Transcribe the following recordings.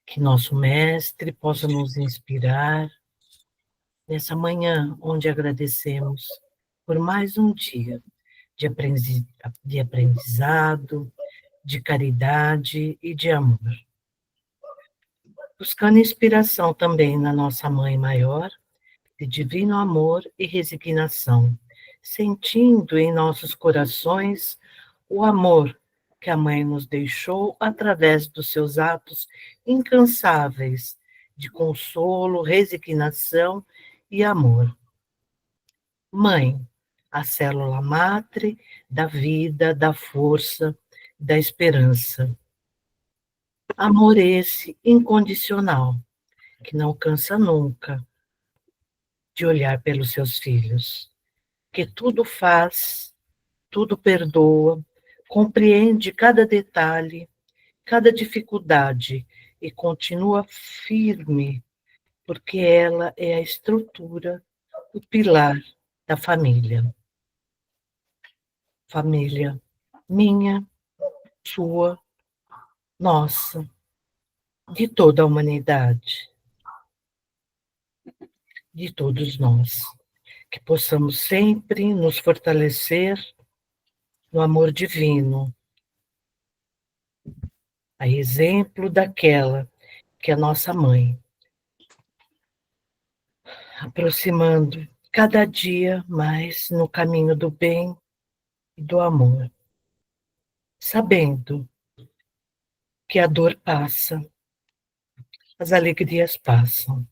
Que nosso Mestre possa nos inspirar nessa manhã onde agradecemos por mais um dia de aprendizado, de caridade e de amor. Buscando inspiração também na nossa Mãe Maior, de divino amor e resignação, sentindo em nossos corações o amor que a Mãe nos deixou através dos seus atos incansáveis de consolo, resignação e amor. Mãe, a célula matre da vida, da força, da esperança. Amor esse incondicional, que não cansa nunca de olhar pelos seus filhos, que tudo faz, tudo perdoa, compreende cada detalhe, cada dificuldade e continua firme, porque ela é a estrutura, o pilar da família. Família minha, sua, nossa, de toda a humanidade, de todos nós. Que possamos sempre nos fortalecer no amor divino, a exemplo daquela que é a nossa mãe, aproximando cada dia mais no caminho do bem e do amor, sabendo que a dor passa, as alegrias passam,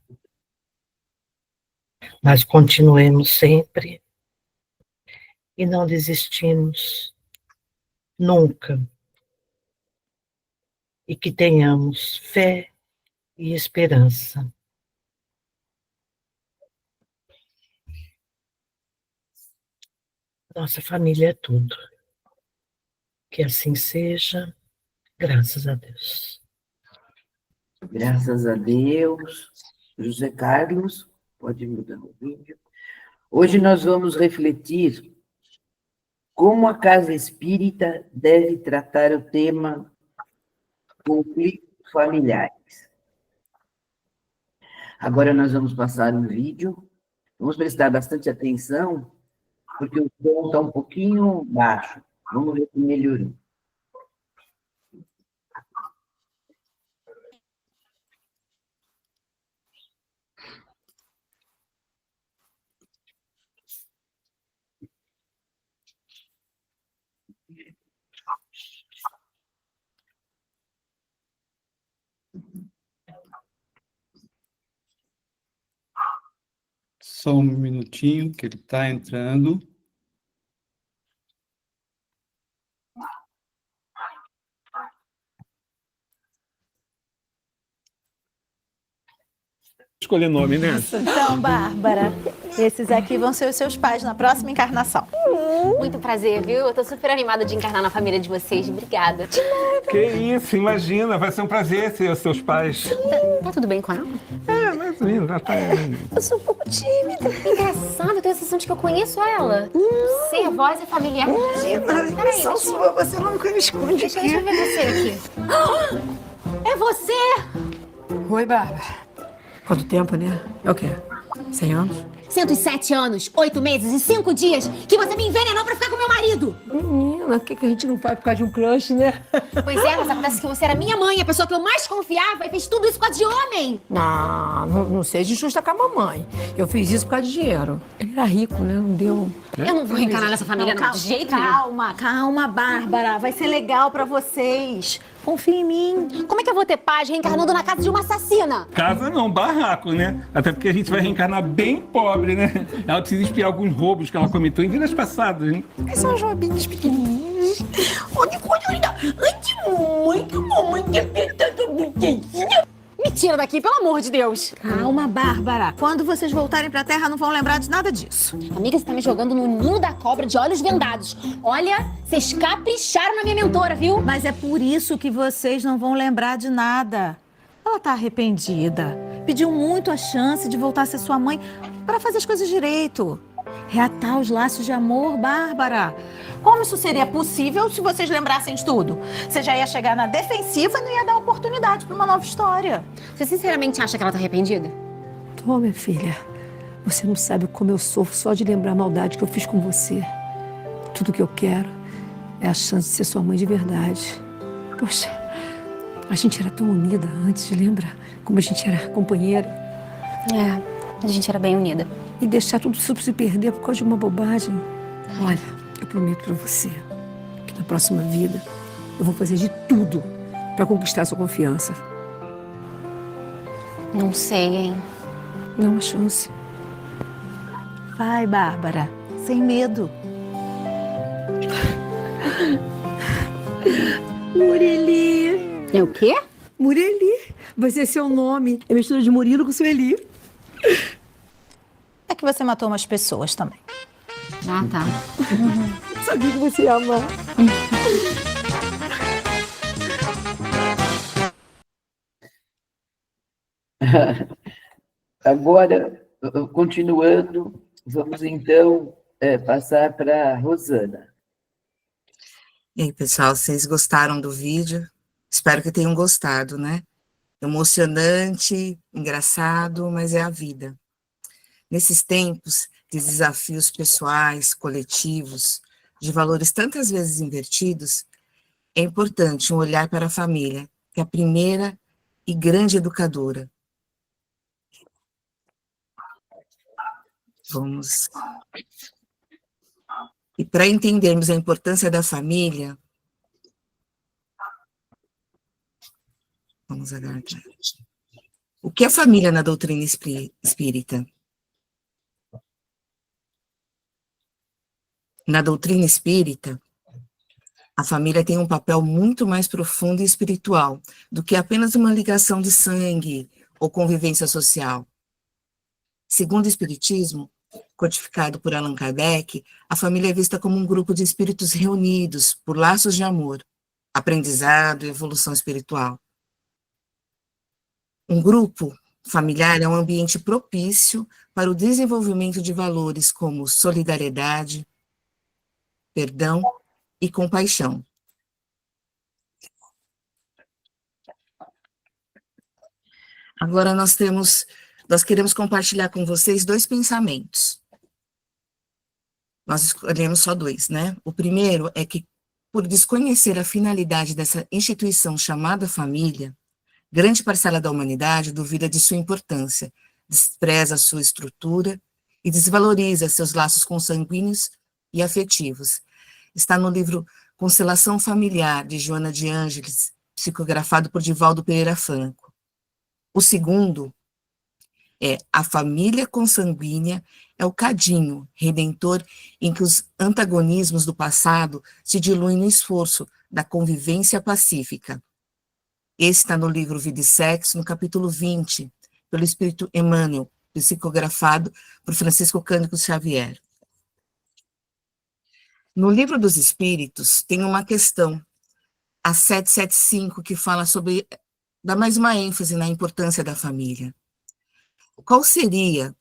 mas continuemos sempre e não desistimos nunca, e que tenhamos fé e esperança. Nossa família é tudo. Que assim seja, graças a Deus. Graças a Deus. José Carlos, pode mudar o vídeo. Hoje nós vamos refletir como a Casa Espírita deve tratar o tema conflitos familiares. Agora nós vamos passar um vídeo. Vamos prestar bastante atenção, porque o som está um pouquinho baixo. Vamos ver se melhorou. Só um minutinho que ele está entrando. Escolher nome, né? Então, Bárbara, esses aqui vão ser os seus pais na próxima encarnação. Muito prazer, viu? Eu tô super animada de encarnar na família de vocês. Obrigada. Que isso, imagina, vai ser um prazer ser os seus pais. Tá tudo bem com ela? É, mais ou menos, já tá. Eu sou um pouco tímida. Engraçado, eu tenho a sensação de que eu conheço ela. Sei, a voz é familiar. Peraí, Só sua, você nunca me esconde deixa aqui. eu ver você aqui. É você? Oi, Bárbara. Quanto tempo, né? É o quê? 100 anos? 107 anos, 8 meses e 5 dias que você me envenenou pra ficar com meu marido. Menina, o que a gente não faz por causa de um crush, né? Pois é, mas acontece que você era minha mãe, a pessoa que eu mais confiava e fez tudo isso com a de homem. Não seja injusta com a mamãe. Eu fiz isso por causa de dinheiro. Ele era rico, né? Não deu... Eu não vou reencarnar nessa família não, de jeito nenhum. Calma, Bárbara. Vai ser legal pra vocês. Confia em mim. Como é que eu vou ter paz reencarnando na casa de uma assassina? Casa não, barraco, né? Até porque a gente vai reencarnar bem pobre, né? Ela precisa espiar alguns roubos que ela cometeu em vidas passadas, hein? São joabinhos pequenininhos. Onde ainda... Antes muito, mamãe ter tanto brinquedinho. Me tira daqui, pelo amor de Deus. Calma, Bárbara. Quando vocês voltarem pra Terra, não vão lembrar de nada disso. Amiga, você tá me jogando no ninho da cobra de olhos vendados. Olha, vocês capricharam na minha mentora, viu? Mas é por isso que vocês não vão lembrar de nada. Ela tá arrependida. Pediu muito a chance de voltar a ser sua mãe para fazer as coisas direito. reatar os laços de amor, Bárbara. Como isso seria possível se vocês lembrassem de tudo? Você já ia chegar na defensiva e não ia dar oportunidade para uma nova história. Você sinceramente acha que ela tá arrependida? Tô, minha filha. Você não sabe como eu sofro só de lembrar a maldade que eu fiz com você. Tudo que eu quero é a chance de ser sua mãe de verdade. Poxa, a gente era tão unida antes, lembra? Como a gente era companheira. É, a gente era bem unida. E deixar tudo isso se perder por causa de uma bobagem. Olha, eu prometo pra você que na próxima vida eu vou fazer de tudo pra conquistar sua confiança. Não sei, hein? Não é uma chance. Vai, Bárbara, sem medo. Mureli. É o quê? Mureli. Vai ser seu nome. É mistura de Murilo com Sueli. É que você matou umas pessoas também. Ah, tá. Sabia que você ia amar. Agora, continuando, vamos então passar para a Rosana. E aí, pessoal, vocês gostaram do vídeo? Espero que tenham gostado, né? Emocionante, engraçado, mas é a vida. Nesses tempos de desafios pessoais, coletivos, de valores tantas vezes invertidos, é importante um olhar para a família, que é a primeira e grande educadora. Vamos. E para entendermos a importância da família, vamos aguardar. O que é família na doutrina espírita? Na doutrina espírita, a família tem um papel muito mais profundo e espiritual do que apenas uma ligação de sangue ou convivência social. Segundo o Espiritismo, codificado por Allan Kardec, a família é vista como um grupo de espíritos reunidos por laços de amor, aprendizado e evolução espiritual. Um grupo familiar é um ambiente propício para o desenvolvimento de valores como solidariedade, perdão e compaixão. Agora nós queremos compartilhar com vocês 2 pensamentos. Nós escolhemos só 2, né? O primeiro é que, por desconhecer a finalidade dessa instituição chamada família, grande parcela da humanidade duvida de sua importância, despreza sua estrutura e desvaloriza seus laços consanguíneos e afetivos. Está no livro Constelação Familiar, de Joana de Ângeles, psicografado por Divaldo Pereira Franco. O segundo é a família consanguínea é o cadinho redentor em que os antagonismos do passado se diluem no esforço da convivência pacífica. Esse está no livro Vida e Sexo, no capítulo 20, pelo Espírito Emmanuel, psicografado por Francisco Cândido Xavier. No Livro dos Espíritos, tem uma questão, a 775, que fala sobre, dá mais uma ênfase na importância da família. Qual seria,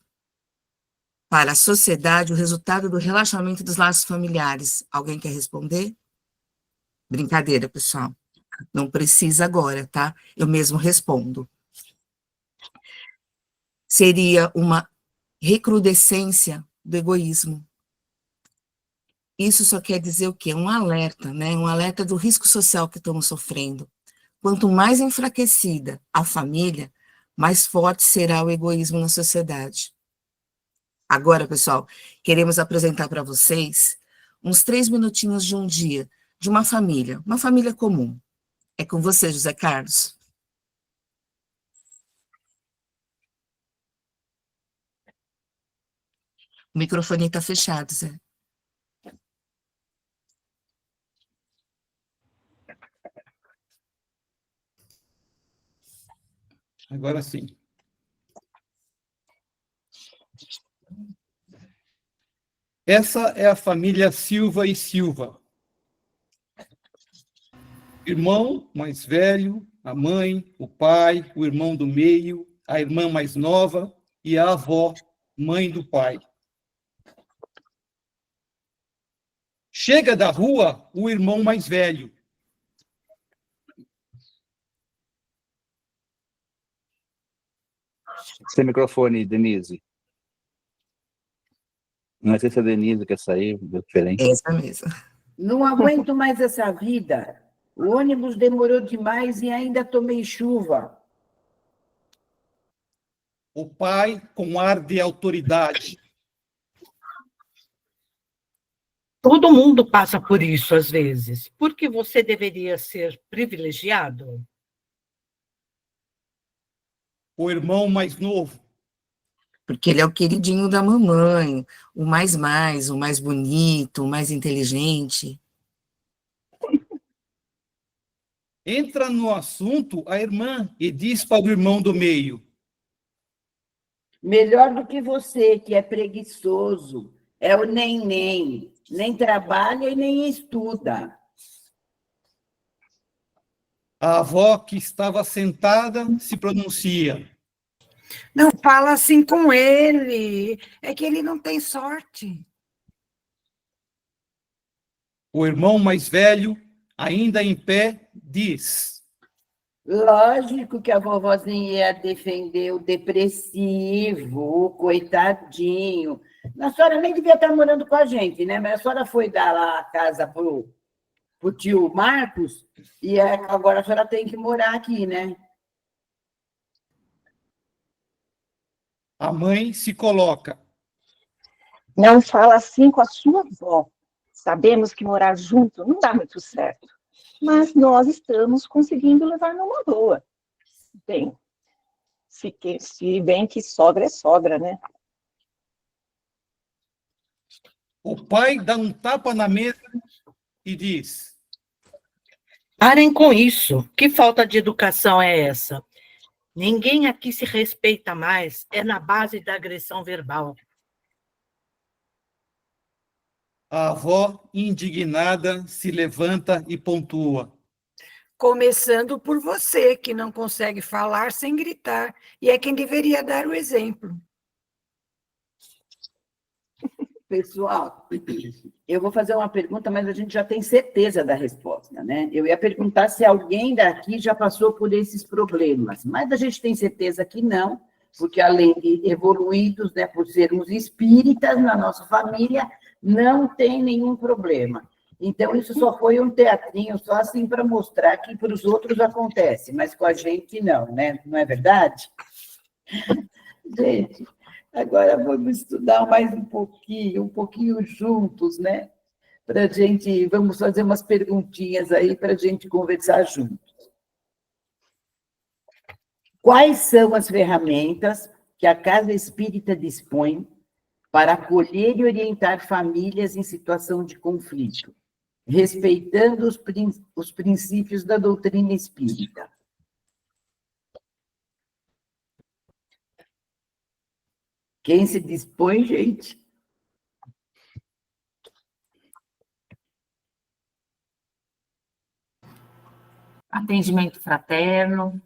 para a sociedade, o resultado do relaxamento dos laços familiares? Alguém quer responder? Brincadeira, pessoal. Não precisa agora, tá? Eu mesmo respondo. Seria uma recrudescência do egoísmo. Isso só quer dizer o quê? Um alerta, né? Um alerta do risco social que estamos sofrendo. Quanto mais enfraquecida a família, mais forte será o egoísmo na sociedade. Agora, pessoal, queremos apresentar para vocês uns 3 minutinhos de um dia, de uma família comum. É com você, José Carlos. O microfone está fechado, Zé. Agora sim. Essa é a família Silva e Silva. Irmão mais velho, a mãe, o pai, o irmão do meio, a irmã mais nova e a avó, mãe do pai. Chega da rua o irmão mais velho. Sem microfone, Denise. Não sei se a Denise quer sair, deu diferente. Essa mesmo. Não aguento mais essa vida. O ônibus demorou demais e ainda tomei chuva. O pai com ar de autoridade. Todo mundo passa por isso às vezes. Por que você deveria ser privilegiado? O irmão mais novo. Porque ele é o queridinho da mamãe, o mais bonito, o mais inteligente. Entra no assunto a irmã e diz para o irmão do meio. Melhor do que você, que é preguiçoso. É o nem. Nem trabalha e nem estuda. A avó, que estava sentada, se pronuncia. Não fala assim com ele. É que ele não tem sorte. O irmão mais velho, ainda em pé, diz. Lógico que a vovozinha ia defender o depressivo, o coitadinho. A senhora nem devia estar morando com a gente, né? Mas a senhora foi dar lá a casa para o tio Marcos e agora a senhora tem que morar aqui, né? A mãe se coloca. Não fala assim com a sua avó. Sabemos que morar junto não dá muito certo, mas nós estamos conseguindo levar numa boa. Bem, se bem que sogra é sogra, né? O pai dá um tapa na mesa e diz. Parem com isso. Que falta de educação é essa? Ninguém aqui se respeita mais, é na base da agressão verbal. A avó, indignada, se levanta e pontua. Começando por você, que não consegue falar sem gritar, e é quem deveria dar o exemplo. Pessoal, eu vou fazer uma pergunta, mas a gente já tem certeza da resposta, né? Eu ia perguntar se alguém daqui já passou por esses problemas, mas a gente tem certeza que não, porque além de evoluídos, né, por sermos espíritas na nossa família, não tem nenhum problema. Então, isso só foi um teatrinho, só assim para mostrar que para os outros acontece, mas com a gente não, né? Não é verdade? Gente, agora vamos estudar mais um pouquinho juntos, né? Para gente, vamos fazer umas perguntinhas aí para a gente conversar juntos. Quais são as ferramentas que a Casa Espírita dispõe para acolher e orientar famílias em situação de conflito, respeitando os princípios da doutrina espírita? Quem se dispõe, gente? Atendimento fraterno,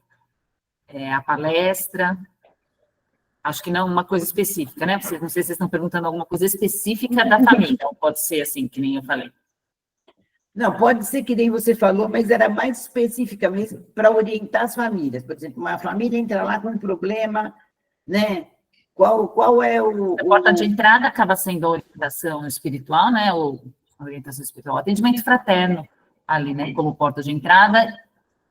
a palestra. Acho que não uma coisa específica, né? Não sei se vocês estão perguntando alguma coisa específica da família. Então, pode ser assim, que nem eu falei. Não, pode ser que nem você falou, mas era mais especificamente para orientar as famílias. Por exemplo, uma família entra lá com um problema, né? Qual é o... A porta de entrada acaba sendo a orientação espiritual, né? Ou a orientação espiritual, atendimento fraterno ali, né? Como porta de entrada.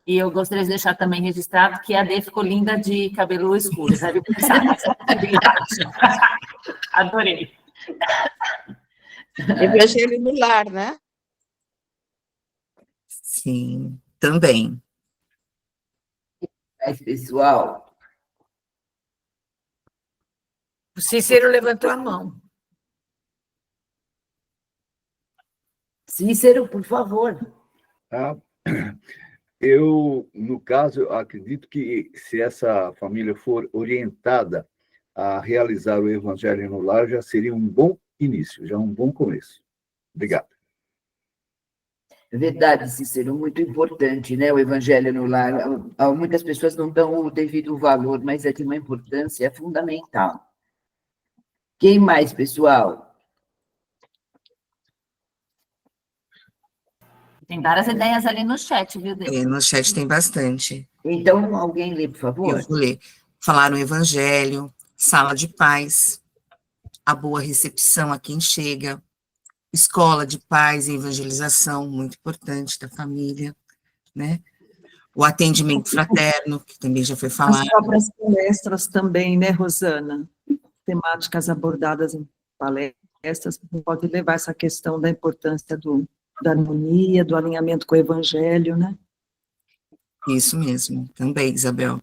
E eu gostaria de deixar também registrado que a Dê ficou linda de cabelo escuro. Deve pensar nessa possibilidade. Adorei. Evangelho no lar, né? Sim, também. Mas, pessoal... O Cícero levantou a mão. Cícero, por favor. Eu, no caso, acredito que se essa família for orientada a realizar o Evangelho no lar, já seria um bom início, já um bom começo. Obrigado. É verdade, Cícero, muito importante, né? O Evangelho no lar. Muitas pessoas não dão o devido valor, mas é de uma importância fundamental. Quem mais, pessoal? Tem várias ideias ali no chat, viu, Dê? No chat tem bastante. Então, alguém lê, por favor? Eu vou ler. Falaram evangelho, sala de paz, a boa recepção a quem chega, escola de paz e evangelização, muito importante, da família, né? O atendimento fraterno, que também já foi falado. As próprias palestras também, né, Rosana? Temáticas abordadas em palestras, pode levar essa questão da importância da harmonia, do alinhamento com o evangelho, né? Isso mesmo, também, Isabel.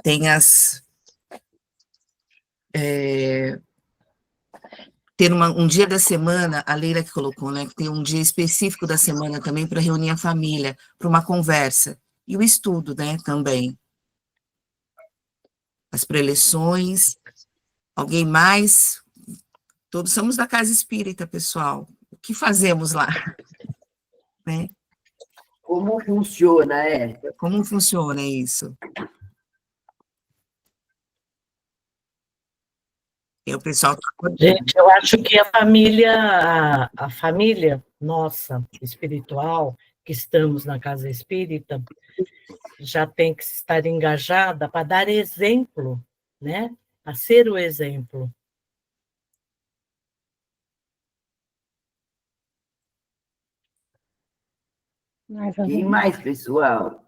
Tem ter um dia da semana, a Leila que colocou, né, que tem um dia específico da semana também para reunir a família, para uma conversa, e o estudo, né, também. As preleções, alguém mais? Todos somos da Casa Espírita, pessoal. O que fazemos lá? Né? Como funciona, Como funciona isso? E o pessoal... Gente, eu acho que a família nossa, espiritual, que estamos na Casa Espírita, já tem que estar engajada para dar exemplo, né? A ser o exemplo. Quem mais, pessoal?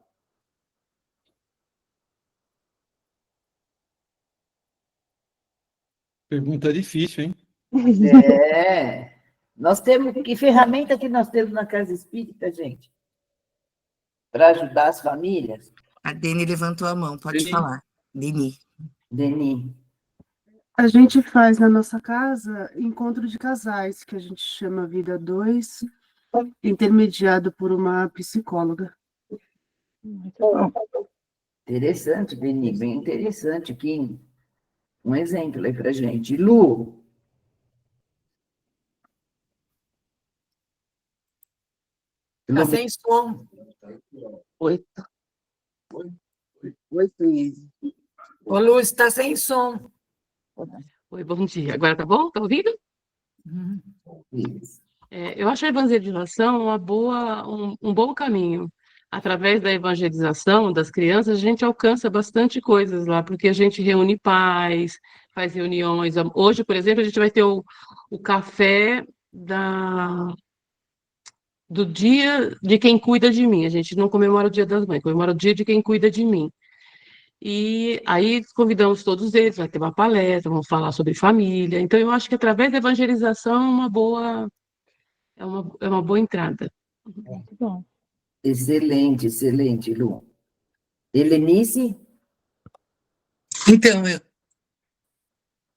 Pergunta difícil, hein? Nós temos... Que ferramenta que nós temos na Casa Espírita, gente? Para ajudar as famílias? A Deni levantou a mão, pode falar. Deni. A gente faz na nossa casa encontro de casais, que a gente chama Vida 2, intermediado por uma psicóloga. Muito bom. Interessante, Deni, bem interessante aqui. Um exemplo aí para a gente. Lu? Tá sem som. Oi, Luiz. Ô, Lu, está sem som. Oi, bom dia. Agora tá bom? Tá ouvindo? Eu acho a evangelização um bom caminho. Através da evangelização das crianças, a gente alcança bastante coisas lá, porque a gente reúne pais, faz reuniões. Hoje, por exemplo, a gente vai ter o café do dia de quem cuida de mim. A gente não comemora o Dia das Mães, comemora o dia de quem cuida de mim. E aí convidamos todos eles, vai ter uma palestra, vamos falar sobre família. Então, eu acho que através da evangelização é uma boa entrada. Muito bom. Excelente, excelente, Lu. Helenice? Então,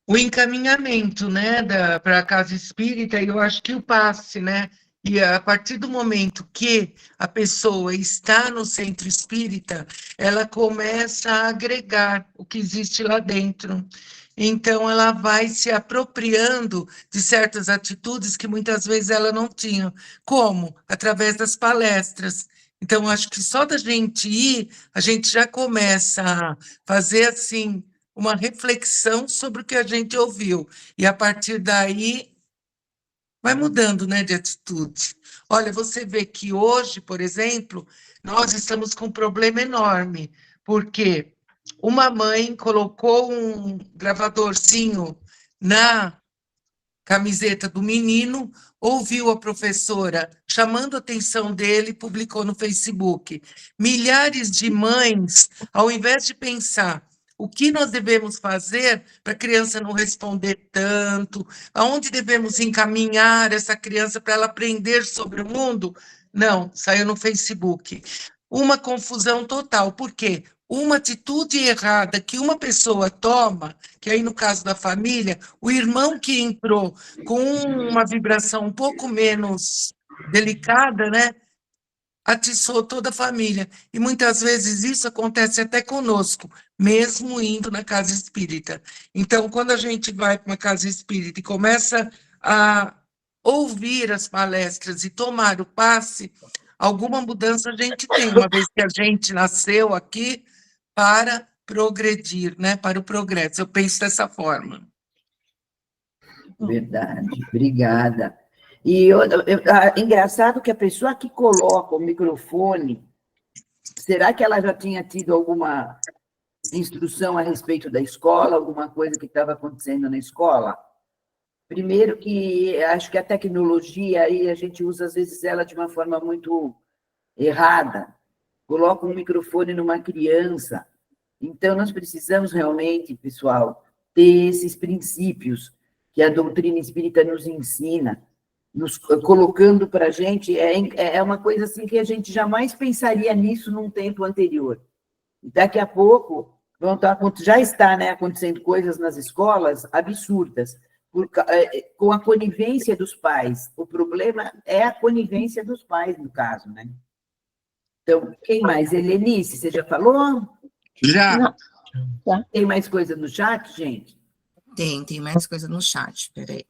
o encaminhamento, né, para a Casa Espírita, eu acho que o passe, né? E a partir do momento que a pessoa está no centro espírita, ela começa a agregar o que existe lá dentro. Então, ela vai se apropriando de certas atitudes que muitas vezes ela não tinha. Como? Através das palestras. Então, acho que só da gente ir, a gente já começa a fazer, assim, uma reflexão sobre o que a gente ouviu. E, a partir daí, vai mudando, né, de atitude. Olha, você vê que hoje, por exemplo, nós estamos com um problema enorme, porque uma mãe colocou um gravadorzinho na camiseta do menino, ouviu a professora chamando a atenção dele e publicou no Facebook. Milhares de mães, ao invés de pensar o que nós devemos fazer para a criança não responder tanto, aonde devemos encaminhar essa criança para ela aprender sobre o mundo, não, saiu no Facebook. Uma confusão total, por quê? Uma atitude errada que uma pessoa toma, que aí no caso da família, o irmão que entrou com uma vibração um pouco menos delicada, né, atiçou toda a família. E muitas vezes isso acontece até conosco, mesmo indo na casa espírita. Então, quando a gente vai para uma casa espírita e começa a ouvir as palestras e tomar o passe, alguma mudança a gente tem, uma vez que a gente nasceu aqui para progredir, né? Para o progresso. Eu penso dessa forma. Verdade, obrigada. E engraçado que a pessoa que coloca o microfone, será que ela já tinha tido alguma instrução a respeito da escola, alguma coisa que estava acontecendo na escola? Primeiro que acho que a tecnologia aí a gente usa às vezes ela de uma forma muito errada. Coloca um microfone numa criança. Então nós precisamos realmente, pessoal, ter esses princípios que a doutrina espírita nos ensina, nos colocando para a gente, é uma coisa assim que a gente jamais pensaria nisso num tempo anterior. Daqui a pouco, já está, né, acontecendo coisas nas escolas absurdas, com a conivência dos pais. O problema é a conivência dos pais, no caso, né? Então, quem mais? Helenice, você já falou? Já. Tem mais coisa no chat, gente? Tem mais coisa no chat, peraí.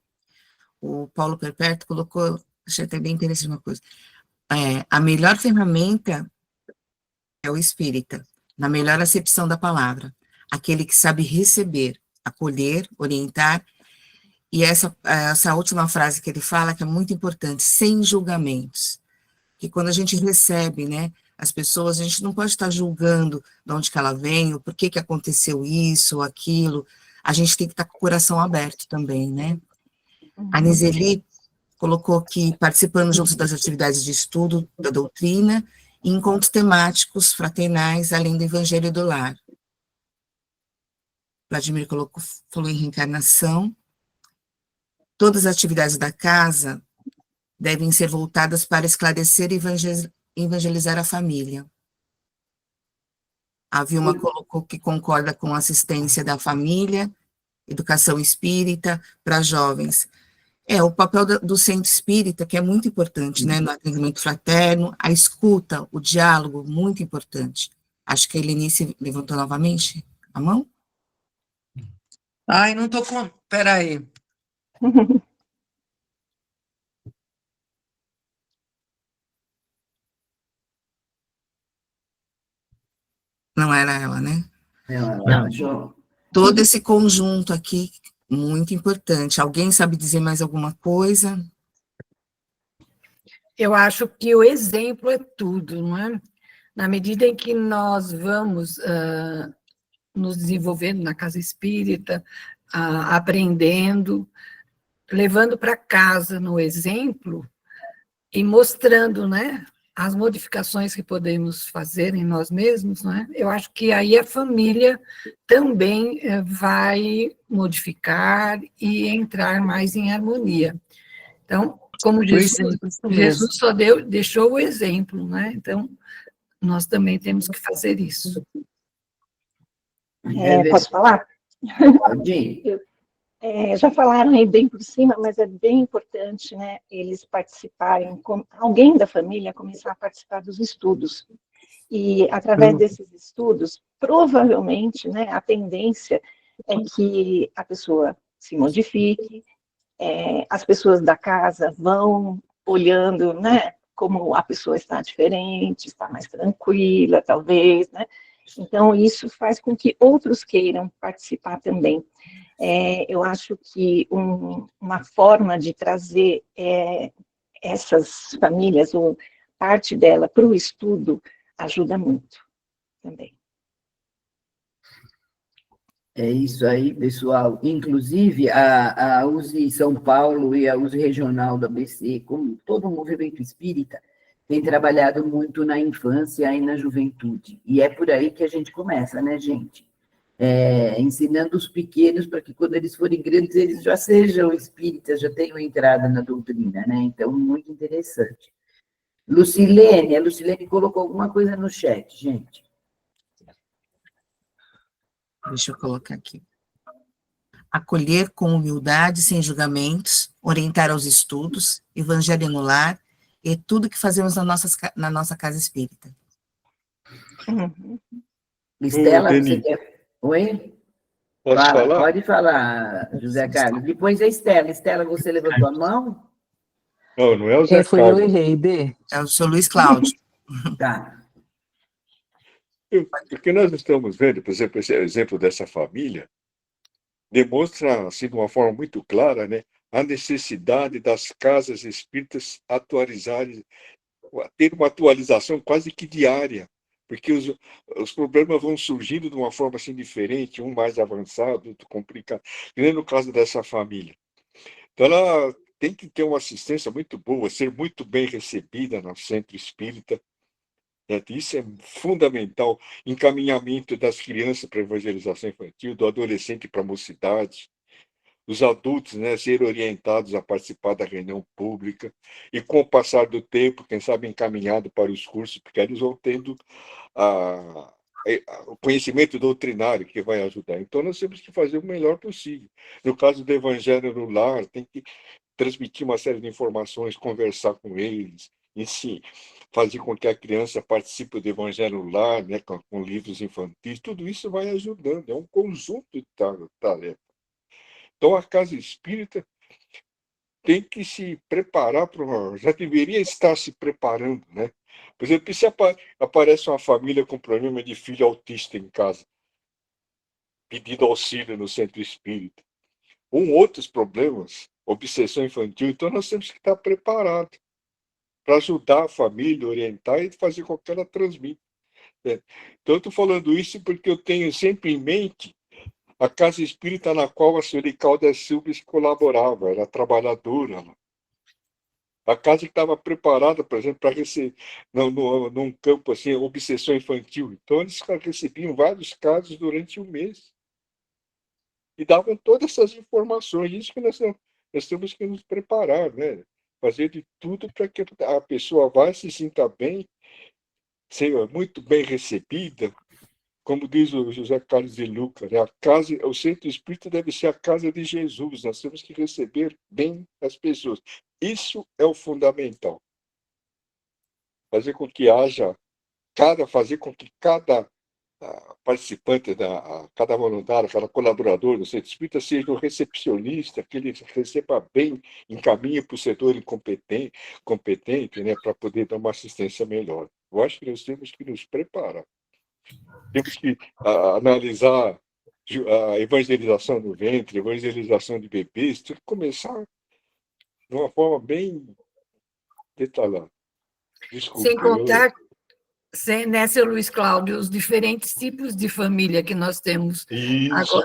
O Paulo Perpétuo colocou, achei até bem interessante uma coisa. A melhor ferramenta é o espírita, na melhor acepção da palavra. Aquele que sabe receber, acolher, orientar. E essa última frase que ele fala, que é muito importante, sem julgamentos. Que quando a gente recebe, né, as pessoas, a gente não pode estar julgando de onde que ela vem, ou por que aconteceu isso ou aquilo. A gente tem que estar com o coração aberto também, né? A Nizeli colocou que participando juntos das atividades de estudo da doutrina e encontros temáticos fraternais, além do Evangelho do Lar. Vladimir falou em reencarnação. Todas as atividades da casa devem ser voltadas para esclarecer e evangelizar a família. A Vilma colocou que concorda com a assistência da família, educação espírita para jovens. O papel do centro espírita, que é muito importante, né, no atendimento fraterno, a escuta, o diálogo, muito importante. Acho que a Helenice levantou novamente a mão. Ai, não estou com... Peraí. Não era ela, né? Não. Todo esse conjunto aqui, muito importante. Alguém sabe dizer mais alguma coisa? Eu acho que o exemplo é tudo, não é? Na medida em que nós vamos nos desenvolvendo na casa espírita, aprendendo, levando para casa no exemplo e mostrando, né, as modificações que podemos fazer em nós mesmos, né? Eu acho que aí a família também vai modificar e entrar mais em harmonia. Então, como Jesus só deixou o exemplo, né? Então, nós também temos que fazer isso. Posso falar? Pode. Já falaram aí bem por cima, mas é bem importante, né, eles participarem, alguém da família começar a participar dos estudos. E, através desses estudos, provavelmente, né, a tendência é que a pessoa se modifique, as pessoas da casa vão olhando, né, como a pessoa está diferente, está mais tranquila, talvez, né? Então, isso faz com que outros queiram participar também. Eu acho que uma forma de trazer essas famílias, ou parte dela, para o estudo, ajuda muito também. É isso aí, pessoal. Inclusive, a USE São Paulo e a USE Regional do ABC, como todo o movimento espírita, tem trabalhado muito na infância e na juventude. E é por aí que a gente começa, né, gente? Ensinando os pequenos para que, quando eles forem grandes, eles já sejam espíritas, já tenham entrada na doutrina, né? Então, muito interessante. Lucilene, a Lucilene colocou alguma coisa no chat, gente. Deixa eu colocar aqui. Acolher com humildade, sem julgamentos, orientar aos estudos, evangelho no lar, e tudo que fazemos na nossa casa espírita. Estela, você quer... Oi? Fala, pode falar, José Carlos. Depois a Estela. Estela, você levantou a mão? Não é o Zé Carlos. Foi eu errei, B. É o seu Luiz Cláudio. Tá. Porque nós estamos vendo, por exemplo, esse exemplo dessa família, demonstra, assim, de uma forma muito clara, né, a necessidade das casas espíritas atualizarem, ter uma atualização quase que diária, porque os problemas vão surgindo de uma forma assim diferente, um mais avançado, outro complicado, que nem no caso dessa família. Então, ela tem que ter uma assistência muito boa, ser muito bem recebida no centro espírita. Isso é fundamental. Encaminhamento das crianças para a evangelização infantil, do adolescente para a mocidade, os adultos, né, serem orientados a participar da reunião pública e, com o passar do tempo, quem sabe encaminhado para os cursos, porque eles vão tendo o conhecimento doutrinário que vai ajudar. Então, nós temos que fazer o melhor possível. No caso do Evangelho no Lar, tem que transmitir uma série de informações, conversar com eles, e sim, fazer com que a criança participe do Evangelho no Lar, né, com livros infantis, tudo isso vai ajudando, é um conjunto de tarefas. Então, a casa espírita tem que se preparar já deveria estar se preparando, né? Por exemplo, se aparece uma família com problema de filho autista em casa, pedindo auxílio no centro espírita, ou outros problemas, obsessão infantil, então nós temos que estar preparados para ajudar a família, orientar e fazer com que ela transmita. Né? Então, eu estou falando isso porque eu tenho sempre em mente a casa espírita na qual a senhora Icalda Silves colaborava, era trabalhadora. A casa que estava preparada, por exemplo, para receber, num campo assim, obsessão infantil. Então, eles recebiam vários casos durante um mês. E davam todas essas informações. Isso que nós temos que nos preparar, né? Fazer de tudo para que a pessoa vá se sinta bem, seja muito bem recebida. Como diz o José Carlos de Luca, né? O centro espírita deve ser a casa de Jesus. Nós temos que receber bem as pessoas. Isso é o fundamental. Fazer com que fazer com que cada participante, cada voluntário, cada colaborador do centro espírita seja um recepcionista, que ele receba bem, encaminhe para o setor competente, né, para poder dar uma assistência melhor. Eu acho que nós temos que nos preparar. Temos que analisar a evangelização do ventre, a evangelização de bebês, tem que começar de uma forma bem detalhada. Desculpa. Sem contar, né, seu Luiz Cláudio, os diferentes tipos de família que nós temos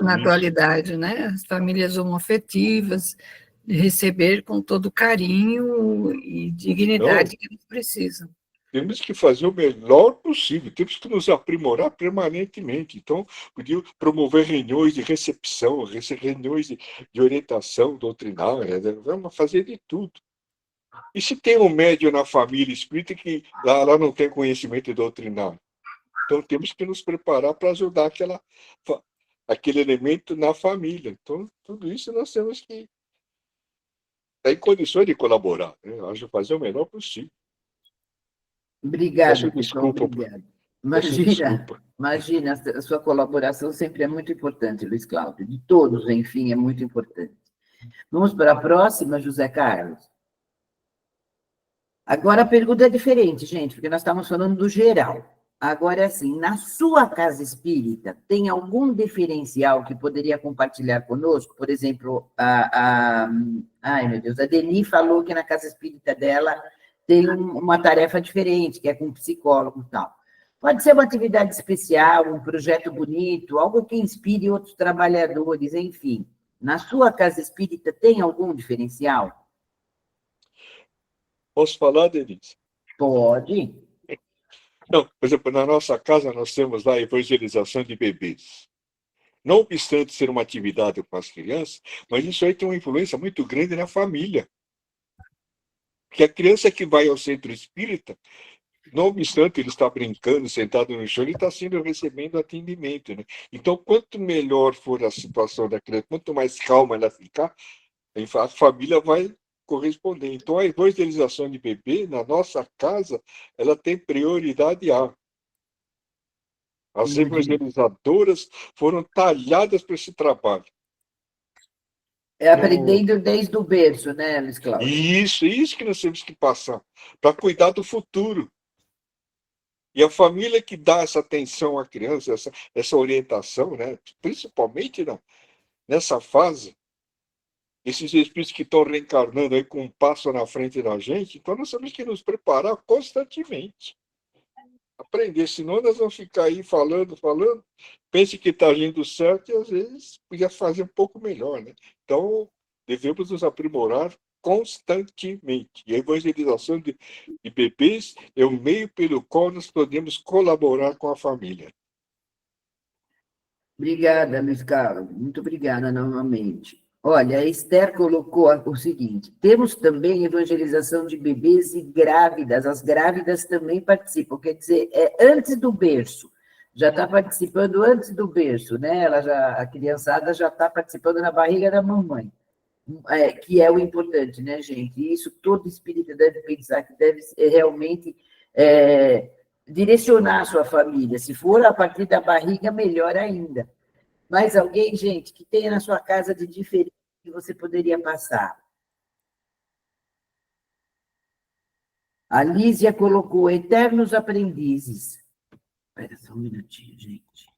na atualidade, né? As famílias homoafetivas, de receber com todo carinho e dignidade que eles precisam. Temos que fazer o melhor possível, temos que nos aprimorar permanentemente. Então, podia promover reuniões de recepção, reuniões de orientação doutrinária, né? Vamos fazer de tudo. E se tem um médium na família espírita que lá não tem conhecimento doutrinário? Então, temos que nos preparar para ajudar aquele elemento na família. Então, tudo isso nós temos que estar em condições de colaborar, né? Acho fazer o melhor possível. Obrigada, desculpa. Obrigada. Imagina, a sua colaboração sempre é muito importante, Luiz Cláudio. De todos, enfim, é muito importante. Vamos para a próxima, José Carlos. Agora a pergunta é diferente, gente, porque nós estamos falando do geral. Agora, assim, na sua casa espírita, tem algum diferencial que poderia compartilhar conosco? Por exemplo, ai, meu Deus, a Deni falou que na casa espírita dela tem uma tarefa diferente, que é com psicólogo e tal. Pode ser uma atividade especial, um projeto bonito, algo que inspire outros trabalhadores, enfim. Na sua casa espírita tem algum diferencial? Posso falar, Denise? Pode. Não, por exemplo, na nossa casa nós temos lá a evangelização de bebês. Não obstante ser uma atividade com as crianças, mas isso aí tem uma influência muito grande na família. Porque a criança que vai ao centro espírita, não obstante ele estar brincando, sentado no chão, ele está recebendo atendimento, né? Então, quanto melhor for a situação da criança, quanto mais calma ela ficar, a família vai corresponder. Então, a evangelização de bebê, na nossa casa, ela tem prioridade A. As evangelizadoras foram talhadas para esse trabalho. É aprendendo desde o berço, né, Luiz Cláudio? Isso que nós temos que passar, para cuidar do futuro. E a família que dá essa atenção à criança, essa orientação, né, principalmente nessa fase, esses espíritos que estão reencarnando aí com um passo na frente da gente, então nós temos que nos preparar constantemente. Aprender, senão nós vamos ficar aí falando, pense que está agindo certo e às vezes podia fazer um pouco melhor, né? Então, devemos nos aprimorar constantemente. E a evangelização de bebês é o meio pelo qual nós podemos colaborar com a família. Obrigada, Luiz Carlos. Muito obrigada novamente. Olha, a Esther colocou o seguinte: temos também evangelização de bebês e grávidas. As grávidas também participam, quer dizer, é antes do berço. Já está participando antes do berço, né? A criançada já está participando na barriga da mamãe, que é o importante, né, gente? E isso todo espírita deve pensar, que deve realmente direcionar a sua família. Se for a partir da barriga, melhor ainda. Mais alguém, gente, que tenha na sua casa de diferente que você poderia passar? A Lísia colocou eternos aprendizes. Espera só um minutinho, gente.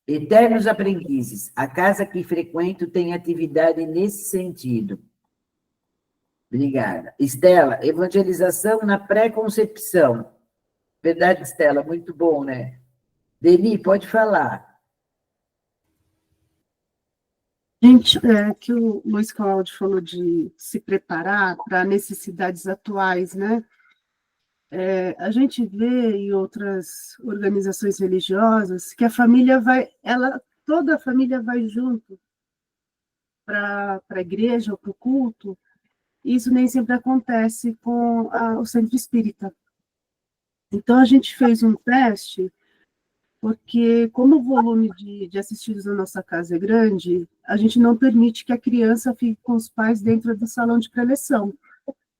Eternos aprendizes. A casa que frequento tem atividade nesse sentido. Obrigada. Estela, evangelização na pré-concepção. Verdade, Estela? Muito bom, né? Deni, pode falar. Gente, que o Luiz Cláudio falou de se preparar para necessidades atuais, né? A gente vê em outras organizações religiosas que a família toda a família vai junto para a igreja ou para o culto. Isso nem sempre acontece com o centro espírita. Então, a gente fez um teste, porque como o volume de assistidos na nossa casa é grande, a gente não permite que a criança fique com os pais dentro do salão de preleção,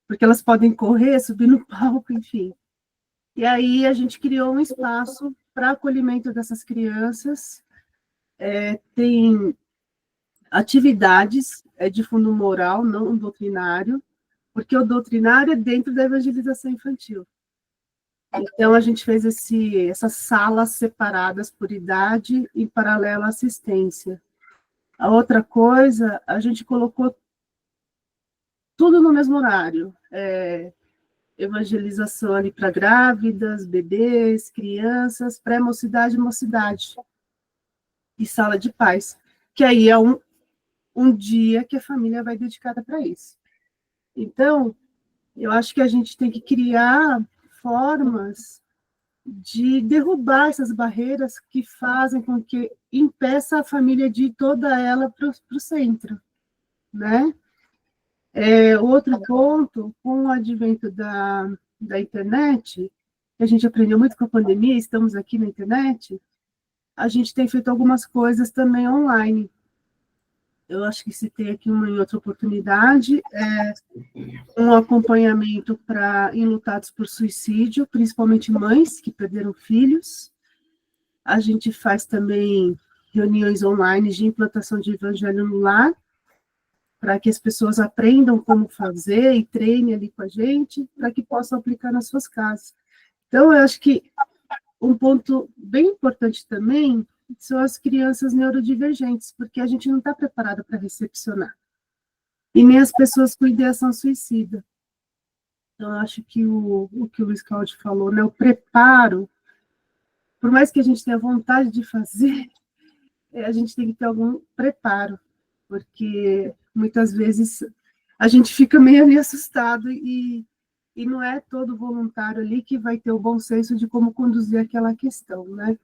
porque elas podem correr, subir no palco, enfim. E aí a gente criou um espaço para acolhimento dessas crianças, tem atividades de fundo moral, não doutrinário, porque o doutrinário é dentro da evangelização infantil. Então, a gente fez essas salas separadas por idade em paralelo à assistência. A outra coisa, a gente colocou tudo no mesmo horário. Evangelização ali para grávidas, bebês, crianças, pré-mocidade e mocidade. E sala de paz. Que aí é um dia que a família vai dedicada para isso. Então, eu acho que a gente tem que criar formas de derrubar essas barreiras que fazem com que impeça a família de ir toda ela para o centro, né? Outro ponto, com o advento da internet, a gente aprendeu muito com a pandemia, estamos aqui na internet, a gente tem feito algumas coisas também online. Eu acho que se tem aqui uma em outra oportunidade, um acompanhamento para enlutados por suicídio, principalmente mães que perderam filhos. A gente faz também reuniões online de implantação de evangelho no lar, para que as pessoas aprendam como fazer e treinem ali com a gente, para que possam aplicar nas suas casas. Então, eu acho que um ponto bem importante também são as crianças neurodivergentes, porque a gente não está preparado para recepcionar. E nem as pessoas com ideação suicida. Então, eu acho que o que o Luiz Cláudio falou, né, o preparo, por mais que a gente tenha vontade de fazer, a gente tem que ter algum preparo, porque muitas vezes a gente fica meio ali assustado e não é todo voluntário ali que vai ter o bom senso de como conduzir aquela questão, né?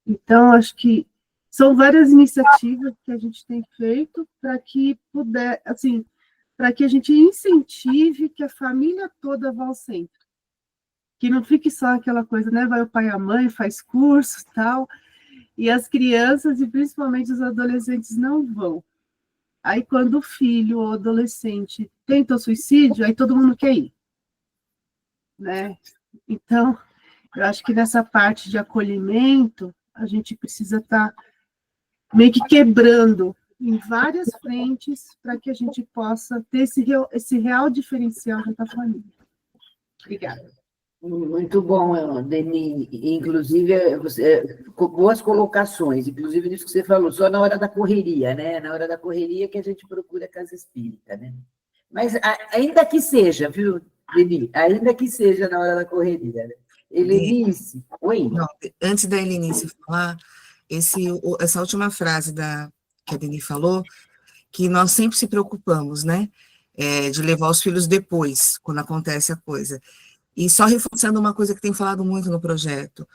Então, acho que são várias iniciativas que a gente tem feito para que para que a gente incentive que a família toda vá ao centro. Que não fique só aquela coisa, né? Vai o pai e a mãe, faz curso e tal, e as crianças, e principalmente os adolescentes, não vão. Aí, quando o filho ou adolescente tenta o suicídio, aí todo mundo quer ir, né? Então, eu acho que nessa parte de acolhimento, a gente precisa estar meio que quebrando em várias frentes para que a gente possa ter esse real diferencial da família. Obrigada. Muito bom, Deni. Inclusive, boas colocações, inclusive nisso que você falou, só na hora da correria, né? Na hora da correria que a gente procura a casa espírita, né? Mas ainda que seja, viu, Deni? Ainda que seja na hora da correria, né? Helenice, oi? Não, antes da Helenice falar, essa última frase que a Deni falou, que nós sempre se preocupamos, né? De levar os filhos depois, quando acontece a coisa. E só reforçando uma coisa que tem falado muito no projeto,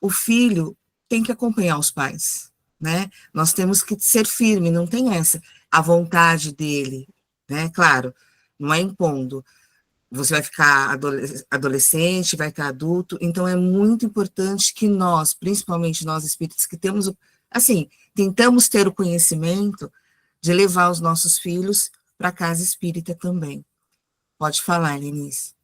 o filho tem que acompanhar os pais, né? Nós temos que ser firme, não tem essa, a vontade dele, né? Claro, não é impondo. Você vai ficar adolescente, vai ficar adulto, então é muito importante que nós, principalmente nós espíritas que temos, assim, tentamos ter o conhecimento de levar os nossos filhos para a casa espírita também. Pode falar, Lenice.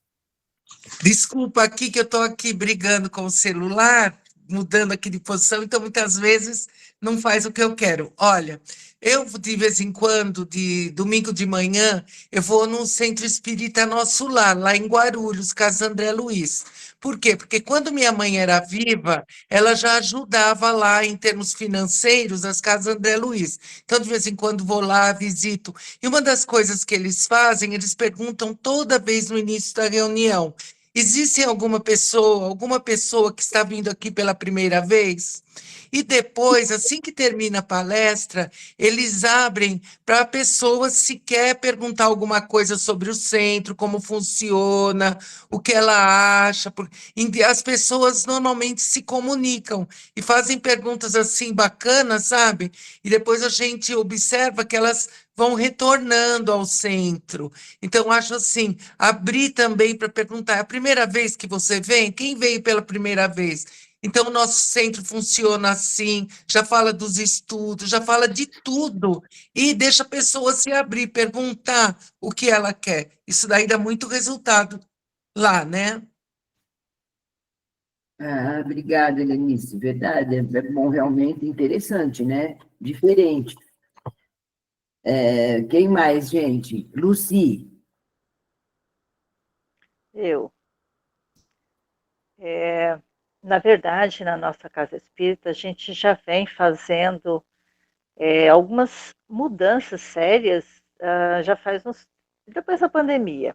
Desculpa aqui que eu estou aqui brigando com o celular, mudando aqui de posição, então muitas vezes não faz o que eu quero. Olha, eu de vez em quando, de domingo de manhã, eu vou no Centro Espírita Nosso Lar, lá em Guarulhos, Casa André Luiz. Por quê? Porque quando minha mãe era viva, ela já ajudava lá em termos financeiros as Casas André Luiz. Então, de vez em quando vou lá, visito. E uma das coisas que eles fazem, eles perguntam toda vez no início da reunião: existe alguma pessoa que está vindo aqui pela primeira vez? E depois, assim que termina a palestra, eles abrem para a pessoa se quer perguntar alguma coisa sobre o centro, como funciona, o que ela acha. As pessoas normalmente se comunicam e fazem perguntas assim bacanas, sabe? E depois a gente observa que elas vão retornando ao centro. Então, acho assim, abrir também para perguntar: é a primeira vez que você vem? Quem veio pela primeira vez? Então, o nosso centro funciona assim, já fala dos estudos, já fala de tudo, e deixa a pessoa se abrir, perguntar o que ela quer. Isso daí dá muito resultado lá, né? Obrigada, Helenice. Verdade, é bom, realmente interessante, né? Diferente. Quem mais, gente? Luci. Eu. Na verdade, na nossa casa espírita, a gente já vem fazendo algumas mudanças sérias, já faz depois da pandemia.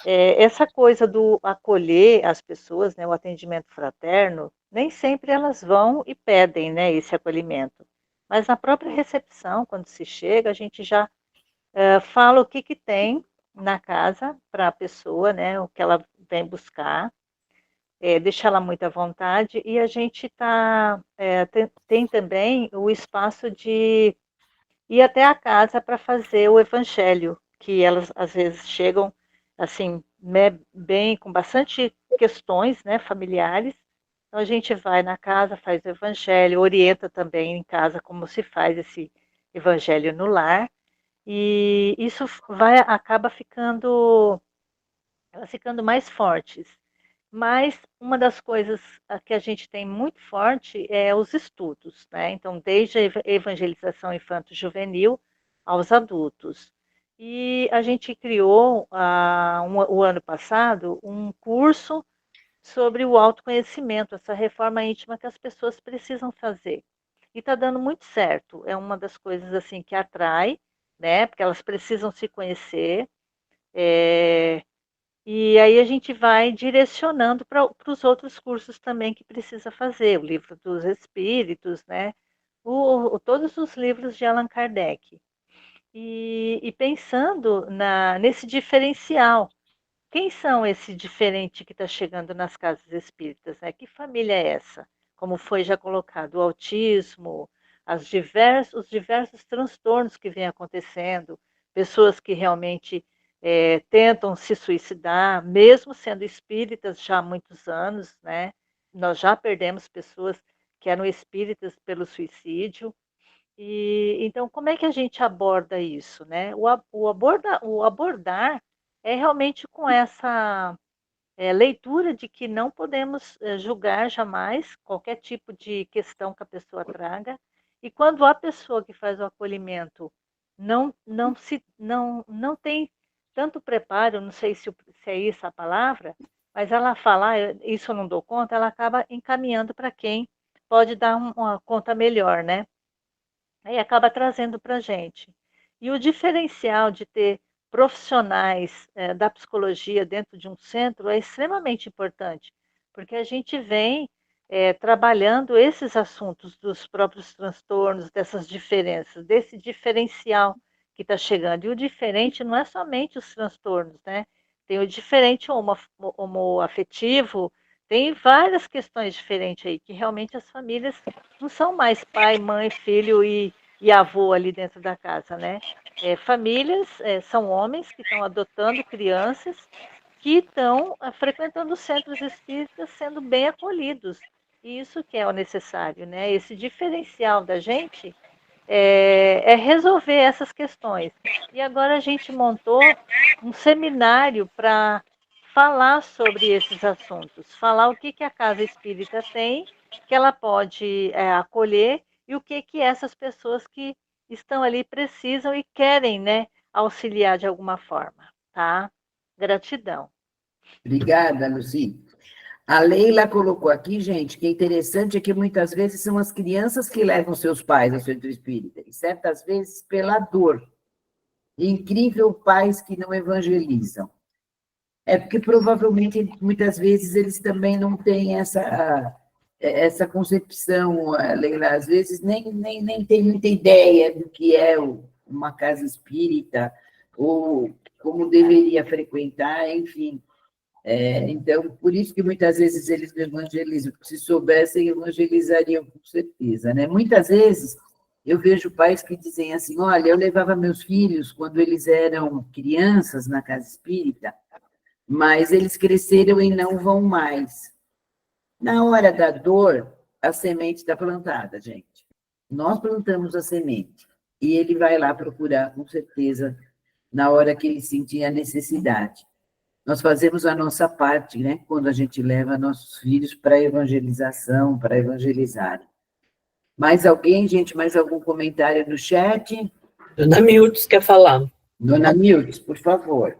Essa coisa do acolher as pessoas, né, o atendimento fraterno, nem sempre elas vão e pedem, né, esse acolhimento. Mas na própria recepção, quando se chega, a gente já fala o que tem na casa para a pessoa, né, o que ela vem buscar, deixa ela muito à vontade, e a gente tem também o espaço de ir até a casa para fazer o evangelho, que elas às vezes chegam assim, bem, com bastante questões, né, familiares. Então a gente vai na casa, faz o evangelho, orienta também em casa como se faz esse evangelho no lar, e isso acaba ficando, elas ficando mais fortes. Mas uma das coisas que a gente tem muito forte é os estudos, né? Então, desde a evangelização infanto-juvenil aos adultos. E a gente criou, o ano passado, um curso sobre o autoconhecimento, essa reforma íntima que as pessoas precisam fazer. E está dando muito certo. É uma das coisas assim que atrai, né? Porque elas precisam se conhecer. E aí a gente vai direcionando para os outros cursos também que precisa fazer, o livro dos Espíritos, né? Todos os livros de Allan Kardec. E pensando nesse diferencial. Quem são esse diferente que está chegando nas casas espíritas, né? Que família é essa? Como foi já colocado, o autismo, os diversos transtornos que vêm acontecendo, pessoas que realmente tentam se suicidar, mesmo sendo espíritas já há muitos anos, né? Nós já perdemos pessoas que eram espíritas pelo suicídio. E então, como é que a gente aborda isso, né? O abordar é realmente com essa leitura de que não podemos julgar jamais qualquer tipo de questão que a pessoa traga, e quando a pessoa que faz o acolhimento não tem tanto preparo, não sei se é isso a palavra, Mas ela fala, isso eu não dou conta, ela acaba encaminhando para quem pode dar uma conta melhor, né? Aí acaba trazendo para a gente. E o diferencial de ter profissionais da psicologia dentro de um centro é extremamente importante, porque a gente vem trabalhando esses assuntos dos próprios transtornos, dessas diferenças, desse diferencial que está chegando. E o diferente não é somente os transtornos, né? Tem o diferente homoafetivo, tem várias questões diferentes aí, que realmente as famílias não são mais pai, mãe, filho e avô ali dentro da casa, né? Famílias são homens que estão adotando crianças que estão frequentando centros espíritas, sendo bem acolhidos. E isso que é o necessário, né? Esse diferencial da gente é resolver essas questões. E agora a gente montou um seminário para falar sobre esses assuntos, falar o que a casa espírita tem, que ela pode acolher, e o que essas pessoas que estão ali precisam e querem, né, auxiliar de alguma forma, tá? Gratidão. Obrigada, Luci. A Leila colocou aqui, gente, que é interessante é que muitas vezes são as crianças que levam seus pais ao centro espírita, e certas vezes pela dor. Incrível, pais que não evangelizam. É porque provavelmente, muitas vezes, eles também não têm essa concepção, Leila, às vezes nem tem muita ideia do que é uma casa espírita, ou como deveria frequentar, enfim. Então, por isso que muitas vezes eles não evangelizam, se soubessem, evangelizariam com certeza, né? Muitas vezes eu vejo pais que dizem assim, olha, eu levava meus filhos quando eles eram crianças na casa espírita, mas eles cresceram e não vão mais. Na hora da dor, a semente está plantada, gente. Nós plantamos a semente e ele vai lá procurar, com certeza, na hora que ele sentir a necessidade. Nós fazemos a nossa parte, né? Quando a gente leva nossos filhos para a evangelização, para evangelizar. Mais alguém, gente? Mais algum comentário no chat? Dona Mildes quer falar. Dona Mildes, por favor.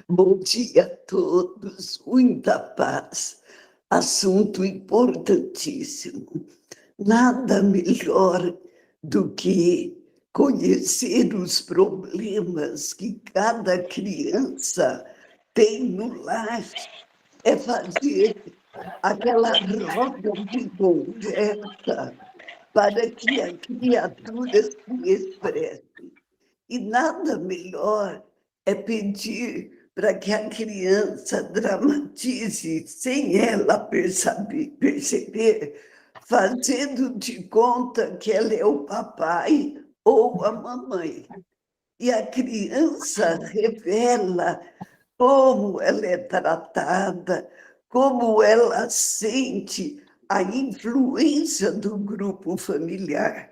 Bom dia a todos, muita paz. Assunto importantíssimo. Nada melhor do que conhecer os problemas que cada criança tem no lar, é fazer aquela roda de conversa para que a criatura se expresse. E nada melhor é pedir para que a criança dramatize, sem ela perceber, fazendo de conta que ela é o papai ou a mamãe. E a criança revela como ela é tratada, como ela sente a influência do grupo familiar.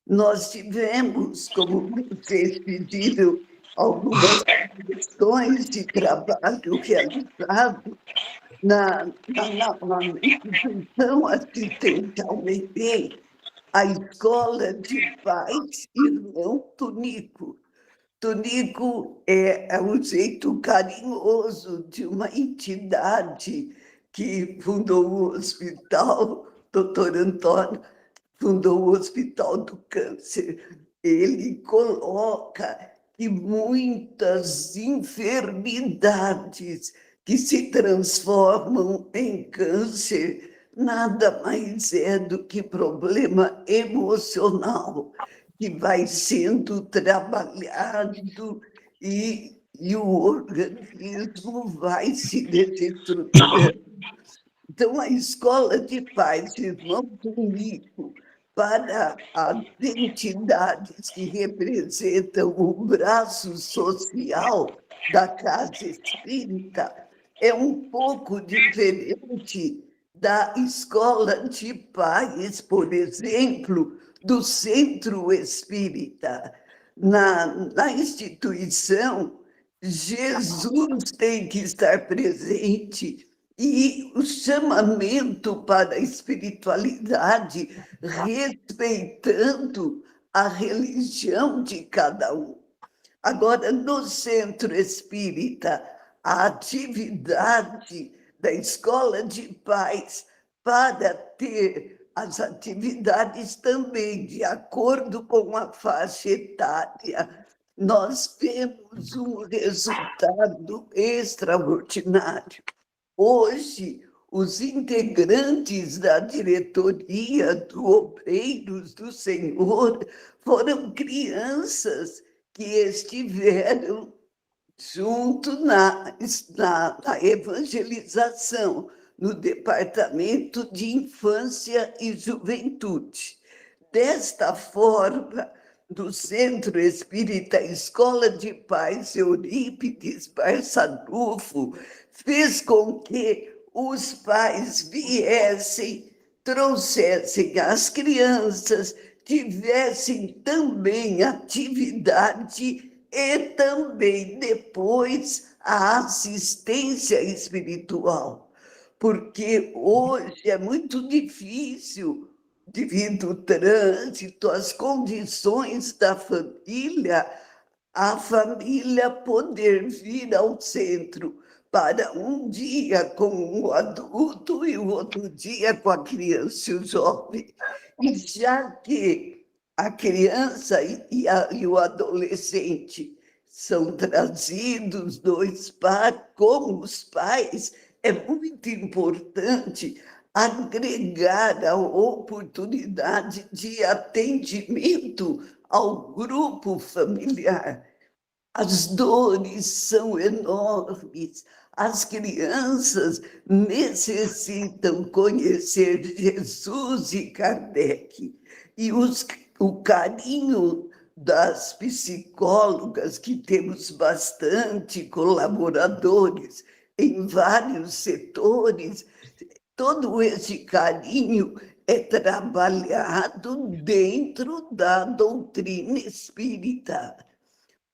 Nós tivemos, como vocês pediram, algumas questões de trabalho realizado na instituição assistencial MEPEI, a Escola de Pais Irmão Tonico. Tonico é um jeito carinhoso de uma entidade que fundou o hospital, doutor Antônio, fundou o Hospital do Câncer. Ele coloca que muitas enfermidades que se transformam em câncer nada mais é do que problema emocional que vai sendo trabalhado e o organismo vai se desestruturando. Então, a Escola de Pais Irmão Tonico, para as entidades que representam o braço social da Casa Espírita, é um pouco diferente da Escola de Pais, por exemplo, do Centro Espírita. Na instituição, Jesus tem que estar presente e o chamamento para a espiritualidade, respeitando a religião de cada um. Agora, no Centro Espírita, a atividade da escola de paz para ter as atividades também de acordo com a faixa etária, nós vemos um resultado extraordinário. Hoje, os integrantes da diretoria do Obreiros do Senhor foram crianças que estiveram junto na evangelização, no Departamento de Infância e Juventude. Desta forma, do Centro Espírita Escola de Paz Eurípides Barçanufo, fez com que os pais viessem, trouxessem as crianças, tivessem também atividade e também depois a assistência espiritual, porque hoje é muito difícil, devido ao trânsito, as condições da família, a família poder vir ao centro para um dia com o adulto e o outro dia com a criança e o jovem. E já que a criança e o adolescente são trazidos com os pais, é muito importante agregar a oportunidade de atendimento ao grupo familiar. As dores são enormes, as crianças necessitam conhecer Jesus e Kardec, e o carinho das psicólogas, que temos bastante colaboradores em vários setores, todo esse carinho é trabalhado dentro da doutrina espírita.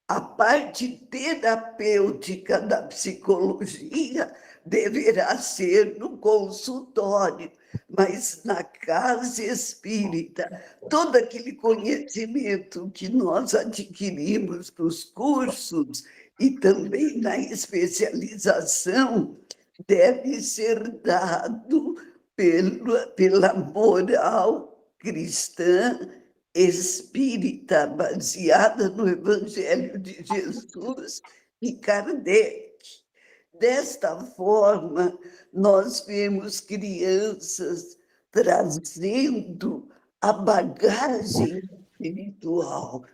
A parte terapêutica da psicologia deverá ser no consultório, mas na casa espírita, todo aquele conhecimento que nós adquirimos nos cursos e também na especialização deve ser dado pela moral cristã espírita, baseada no Evangelho de Jesus e Kardec. Desta forma, nós vemos crianças trazendo a bagagem espiritual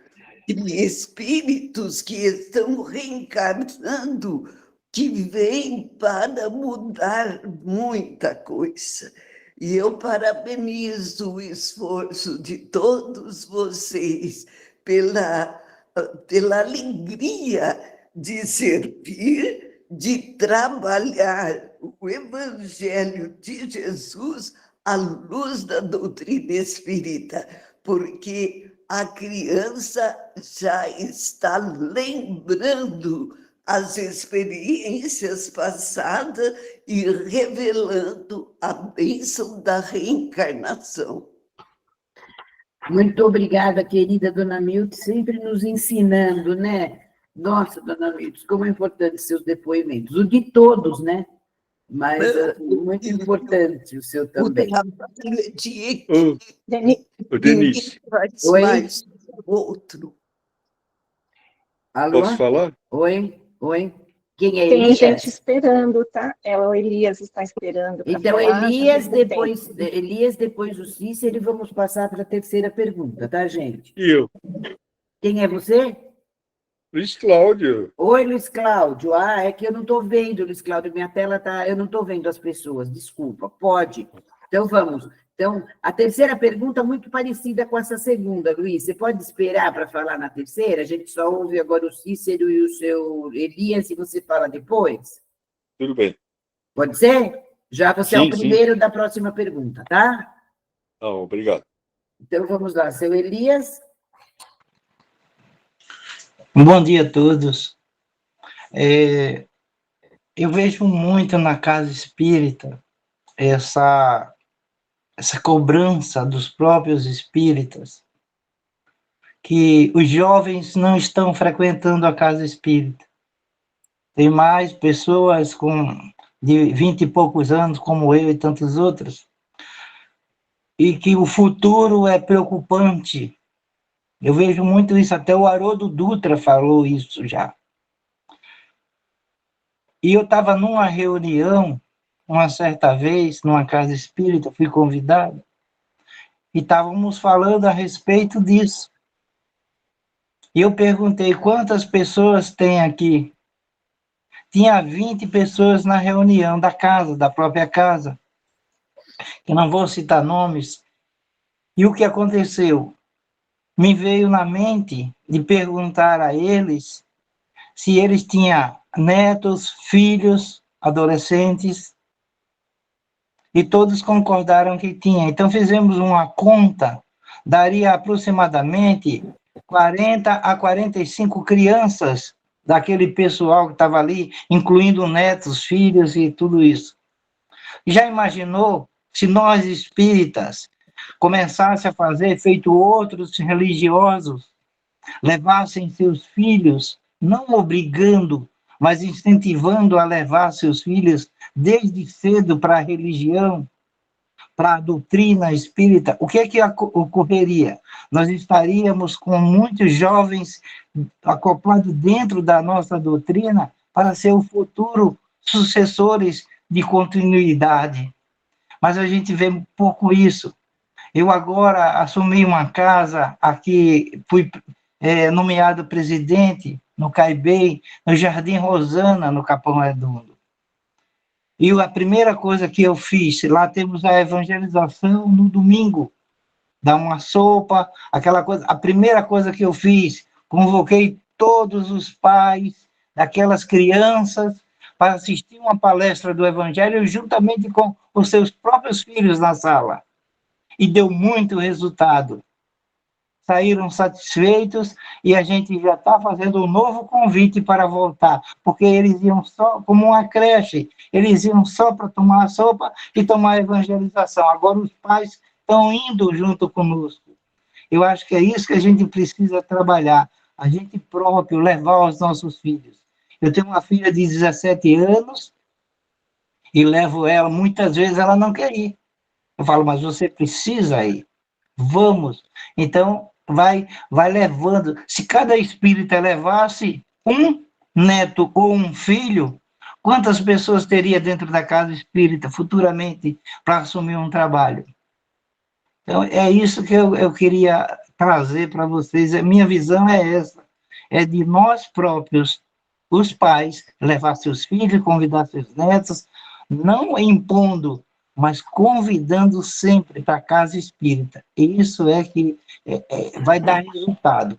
e espíritos que estão reencarnando, que vêm para mudar muita coisa. E eu parabenizo o esforço de todos vocês pela alegria de servir, de trabalhar o Evangelho de Jesus à luz da doutrina espírita, porque a criança já está lembrando as experiências passadas e revelando a bênção da reencarnação. Muito obrigada, querida Dona Milde, sempre nos ensinando, né? Nossa, Dona Milde, como é importante seus depoimentos. O de todos, né? Mas muito importante o seu também. Denise. Oi? Outro. Alô? Posso falar? Oi? Quem é Tem Elias? gente esperando, tá? O Elias está esperando. Então, falar, Elias, depois o Cícero, e vamos passar para a terceira pergunta, tá, gente? E eu? Quem é você? Luiz Cláudio. Oi, Luiz Cláudio. Ah, é que eu não estou vendo, Luiz Cláudio, minha tela tá. Eu não estou vendo as pessoas, desculpa. Pode. Então, vamos. Então, a terceira pergunta muito parecida com essa segunda, Luiz. Você pode esperar para falar na terceira? A gente só ouve agora o Cícero e o seu Elias e você fala depois? Tudo bem. Pode ser? Já você é o Sim, primeiro da próxima pergunta, tá? Obrigado. Então, vamos lá. Seu Elias? Bom dia a todos. Eu vejo muito na casa espírita essa cobrança dos próprios espíritas, que os jovens não estão frequentando a casa espírita. tem mais pessoas de 20 e poucos anos, como eu e tantos outros, e que o futuro é preocupante. Eu vejo muito isso, até o Haroldo Dutra falou isso já. E eu estava numa reunião, uma certa vez, numa casa espírita, fui convidado, e estávamos falando a respeito disso. E eu perguntei, quantas pessoas tem aqui? Tinha 20 pessoas na reunião da casa, da própria casa. Eu não vou citar nomes. E o que aconteceu? Me veio na mente de perguntar a eles se eles tinham netos, filhos, adolescentes, e todos concordaram que tinha. Então fizemos uma conta, daria aproximadamente 40 a 45 crianças daquele pessoal que estava ali, incluindo netos, filhos e tudo isso. Já imaginou se nós espíritas começassem a fazer feito outros religiosos, levassem seus filhos, não obrigando, mas incentivando a levar seus filhos desde cedo para a religião, para a doutrina espírita, o que é que ocorreria? Nós estaríamos com muitos jovens acoplados dentro da nossa doutrina para ser o futuro sucessores de continuidade. Mas a gente vê um pouco isso. Eu agora assumi uma casa aqui, fui nomeado presidente no Caibei, no Jardim Rosana, no Capão Redondo. E a primeira coisa que eu fiz, lá temos a evangelização no domingo, dar uma sopa, aquela coisa. A primeira coisa que eu fiz, convoquei todos os pais daquelas crianças para assistir uma palestra do Evangelho juntamente com os seus próprios filhos na sala. E deu muito resultado. Saíram satisfeitos e a gente já está fazendo um novo convite para voltar, porque eles iam só, como uma creche, eles iam só para tomar a sopa e tomar a evangelização. Agora os pais estão indo junto conosco. Eu acho que é isso que a gente precisa trabalhar, a gente próprio levar os nossos filhos. Eu tenho uma filha de 17 anos e levo ela, muitas vezes ela não quer ir. Eu falo, mas você precisa ir. Vamos. Então, vai levando. Se cada espírita levasse um neto ou um filho, quantas pessoas teria dentro da casa espírita futuramente para assumir um trabalho? Então, é isso que eu queria trazer para vocês. A minha visão é essa, é de nós próprios, os pais, levar seus filhos, convidar seus netos, não impondo, mas convidando sempre para a casa espírita. E isso é que vai dar resultado.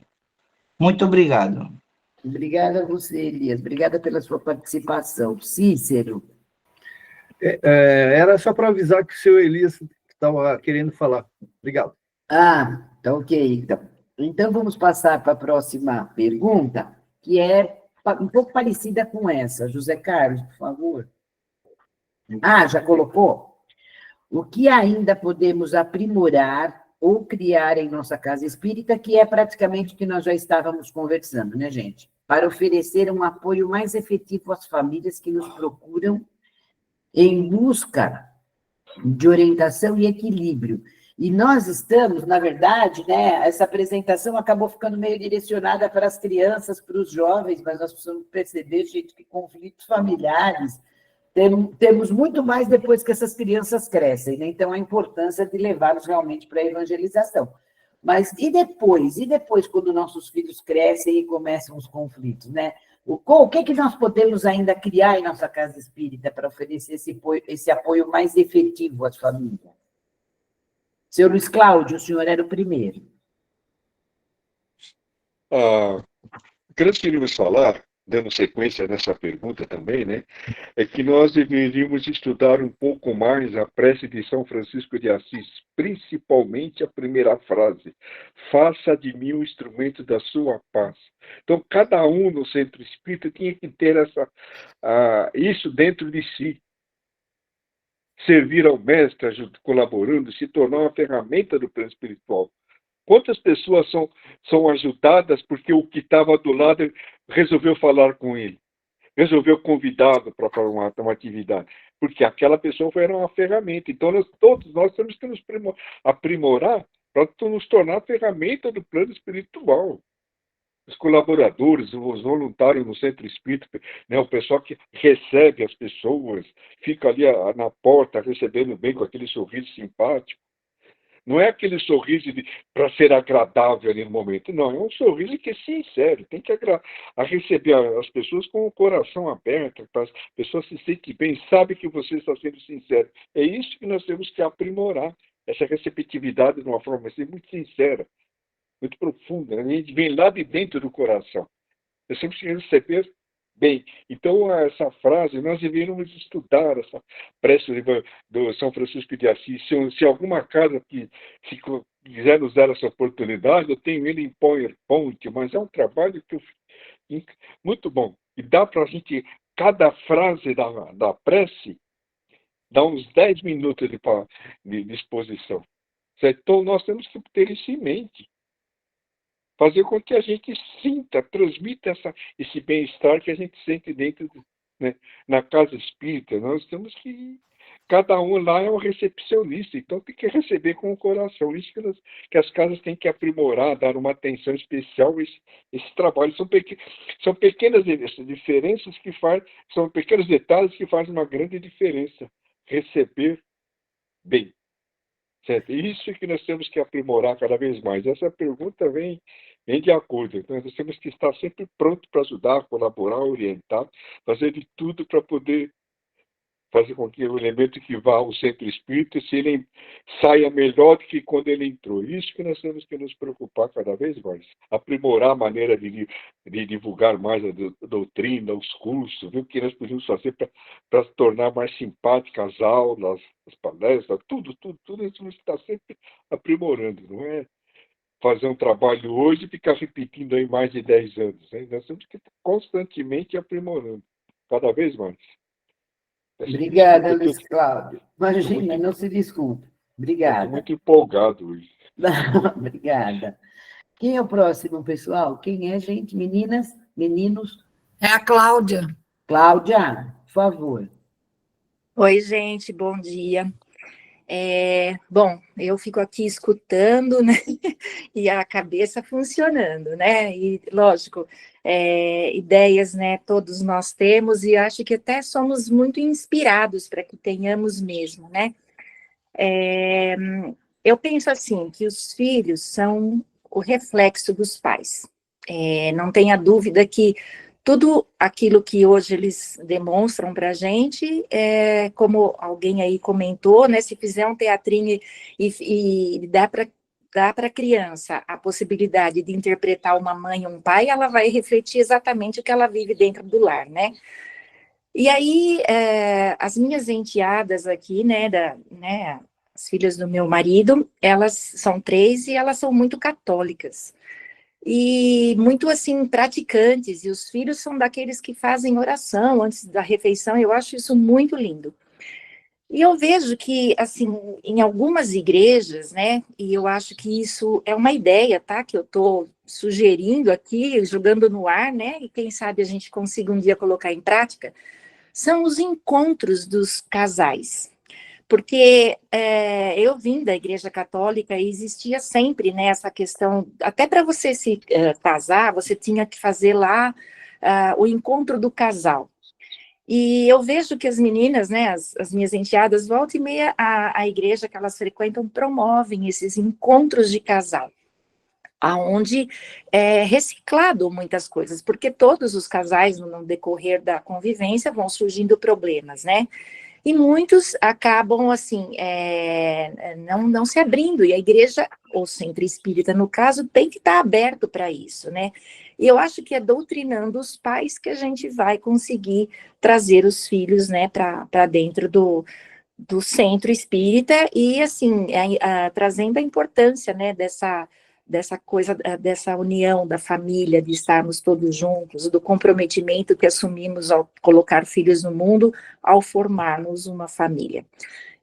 Muito obrigado. Obrigada a você, Elias. Obrigada pela sua participação. Cícero. Era só para avisar que o seu Elias estava querendo falar. Obrigado. Ah, tá ok, então. Então, vamos passar para a próxima pergunta, que é um pouco parecida com essa. José Carlos, por favor. Ah, já colocou? O que ainda podemos aprimorar ou criar em nossa casa espírita, que é praticamente o que nós já estávamos conversando, né, gente? Para oferecer um apoio mais efetivo às famílias que nos procuram em busca de orientação e equilíbrio. E nós estamos, na verdade, né, essa apresentação acabou ficando meio direcionada para as crianças, para os jovens, mas nós precisamos perceber, gente, que conflitos familiares temos muito mais depois que essas crianças crescem, né? Então, a importância de levá-los realmente para a evangelização. Mas e depois? E depois, quando nossos filhos crescem e começam os conflitos, né? O que nós podemos ainda criar em nossa casa espírita para oferecer esse apoio mais efetivo às famílias? Seu Luiz Cláudio, o senhor era o primeiro. O que nós queríamos falar, dando sequência nessa pergunta também, né, é que nós deveríamos estudar um pouco mais a prece de São Francisco de Assis, principalmente a primeira frase: faça de mim um instrumento da sua paz. Então, cada um no centro espírita tinha que ter isso dentro de si. Servir ao mestre, colaborando, se tornar uma ferramenta do plano espiritual. Quantas pessoas são ajudadas porque o que estava do lado resolveu falar com ele? resolveu convidá-lo para uma atividade, porque aquela pessoa era uma ferramenta. Então, todos nós temos que nos aprimorar para nos tornar ferramenta do plano espiritual. Os colaboradores, os voluntários no centro espírita, né, o pessoal que recebe as pessoas, fica ali na porta recebendo bem com aquele sorriso simpático. Não é aquele sorriso para ser agradável ali no momento, não. É um sorriso que é sincero, tem que receber as pessoas com o coração aberto, para as pessoas se sentem bem, sabem que você está sendo sincero. É isso que nós temos que aprimorar, essa receptividade de uma forma assim, muito sincera, muito profunda. A gente vem lá de dentro do coração. Eu sempre quero receber bem. Então, essa frase, nós deveríamos estudar essa prece do São Francisco de Assis. Se alguma casa que se quiser nos dar essa oportunidade, eu tenho ele em PowerPoint, mas é um trabalho muito bom. E dá para a gente, cada frase da prece, dá uns 10 minutos de exposição. Certo? Então, nós temos que ter isso em mente. Fazer com que a gente sinta, transmita esse bem-estar que a gente sente dentro, né, na casa espírita. Nós temos que... Cada um lá é um recepcionista, então tem que receber com o coração. Isso que as casas têm que aprimorar, dar uma atenção especial a esse trabalho. São pequenas diferenças são pequenos detalhes que fazem uma grande diferença. Receber bem. Certo? Isso que nós temos que aprimorar cada vez mais. Essa pergunta vem de acordo. Então, nós temos que estar sempre pronto para ajudar, colaborar, orientar, fazer de tudo para poder fazer com que o elemento que vá ao centro espírita, se ele saia melhor do que quando ele entrou. Isso que nós temos que nos preocupar cada vez mais. Aprimorar a maneira de divulgar mais a doutrina, os cursos, viu? O que nós podemos fazer para tornar mais simpáticas as aulas, as palestras, tudo isso está sempre aprimorando, não é? Fazer um trabalho hoje e ficar repetindo aí mais de 10 anos. Né? Nós temos que estar constantemente aprimorando, cada vez mais. Obrigada, Luiz Cláudio. Imagina, não se desculpe. Obrigada. Estou muito empolgado hoje. Obrigada. Quem é o próximo, pessoal? Quem é, gente? Meninas? Meninos? É a Cláudia. Cláudia, por favor. Oi, gente, bom dia. Bom, eu fico aqui escutando, né, e a cabeça funcionando, né, e lógico, ideias, né, todos nós temos, e acho que até somos muito inspirados para que tenhamos mesmo, né. Eu penso assim, que os filhos são o reflexo dos pais, não tenha dúvida que tudo aquilo que hoje eles demonstram para a gente, como alguém aí comentou, né, se fizer um teatrinho e dá para a criança a possibilidade de interpretar uma mãe e um pai, ela vai refletir exatamente o que ela vive dentro do lar, né? E aí, as minhas enteadas aqui, né, as filhas do meu marido, elas são 3 e elas são muito católicas. E muito, assim, praticantes, e os filhos são daqueles que fazem oração antes da refeição, eu acho isso muito lindo. E eu vejo que, assim, em algumas igrejas, né, e eu acho que isso é uma ideia, tá, que eu estou sugerindo aqui, jogando no ar, né, e quem sabe a gente consiga um dia colocar em prática, são os encontros dos casais. Porque eu vim da Igreja Católica e existia sempre, né, essa questão, até para você se casar, você tinha que fazer lá o encontro do casal. E eu vejo que as meninas, né, as minhas enteadas, volta e meia, a igreja que elas frequentam promovem esses encontros de casal, aonde é reciclado muitas coisas, porque todos os casais, no decorrer da convivência, vão surgindo problemas, né? E muitos acabam, assim, não se abrindo, e a igreja, ou centro espírita, no caso, tem que estar aberto para isso, né? E eu acho que é doutrinando os pais que a gente vai conseguir trazer os filhos, né, para dentro do centro espírita, e, assim, trazendo a importância, né, dessa coisa, dessa união da família, de estarmos todos juntos, do comprometimento que assumimos ao colocar filhos no mundo, ao formarmos uma família.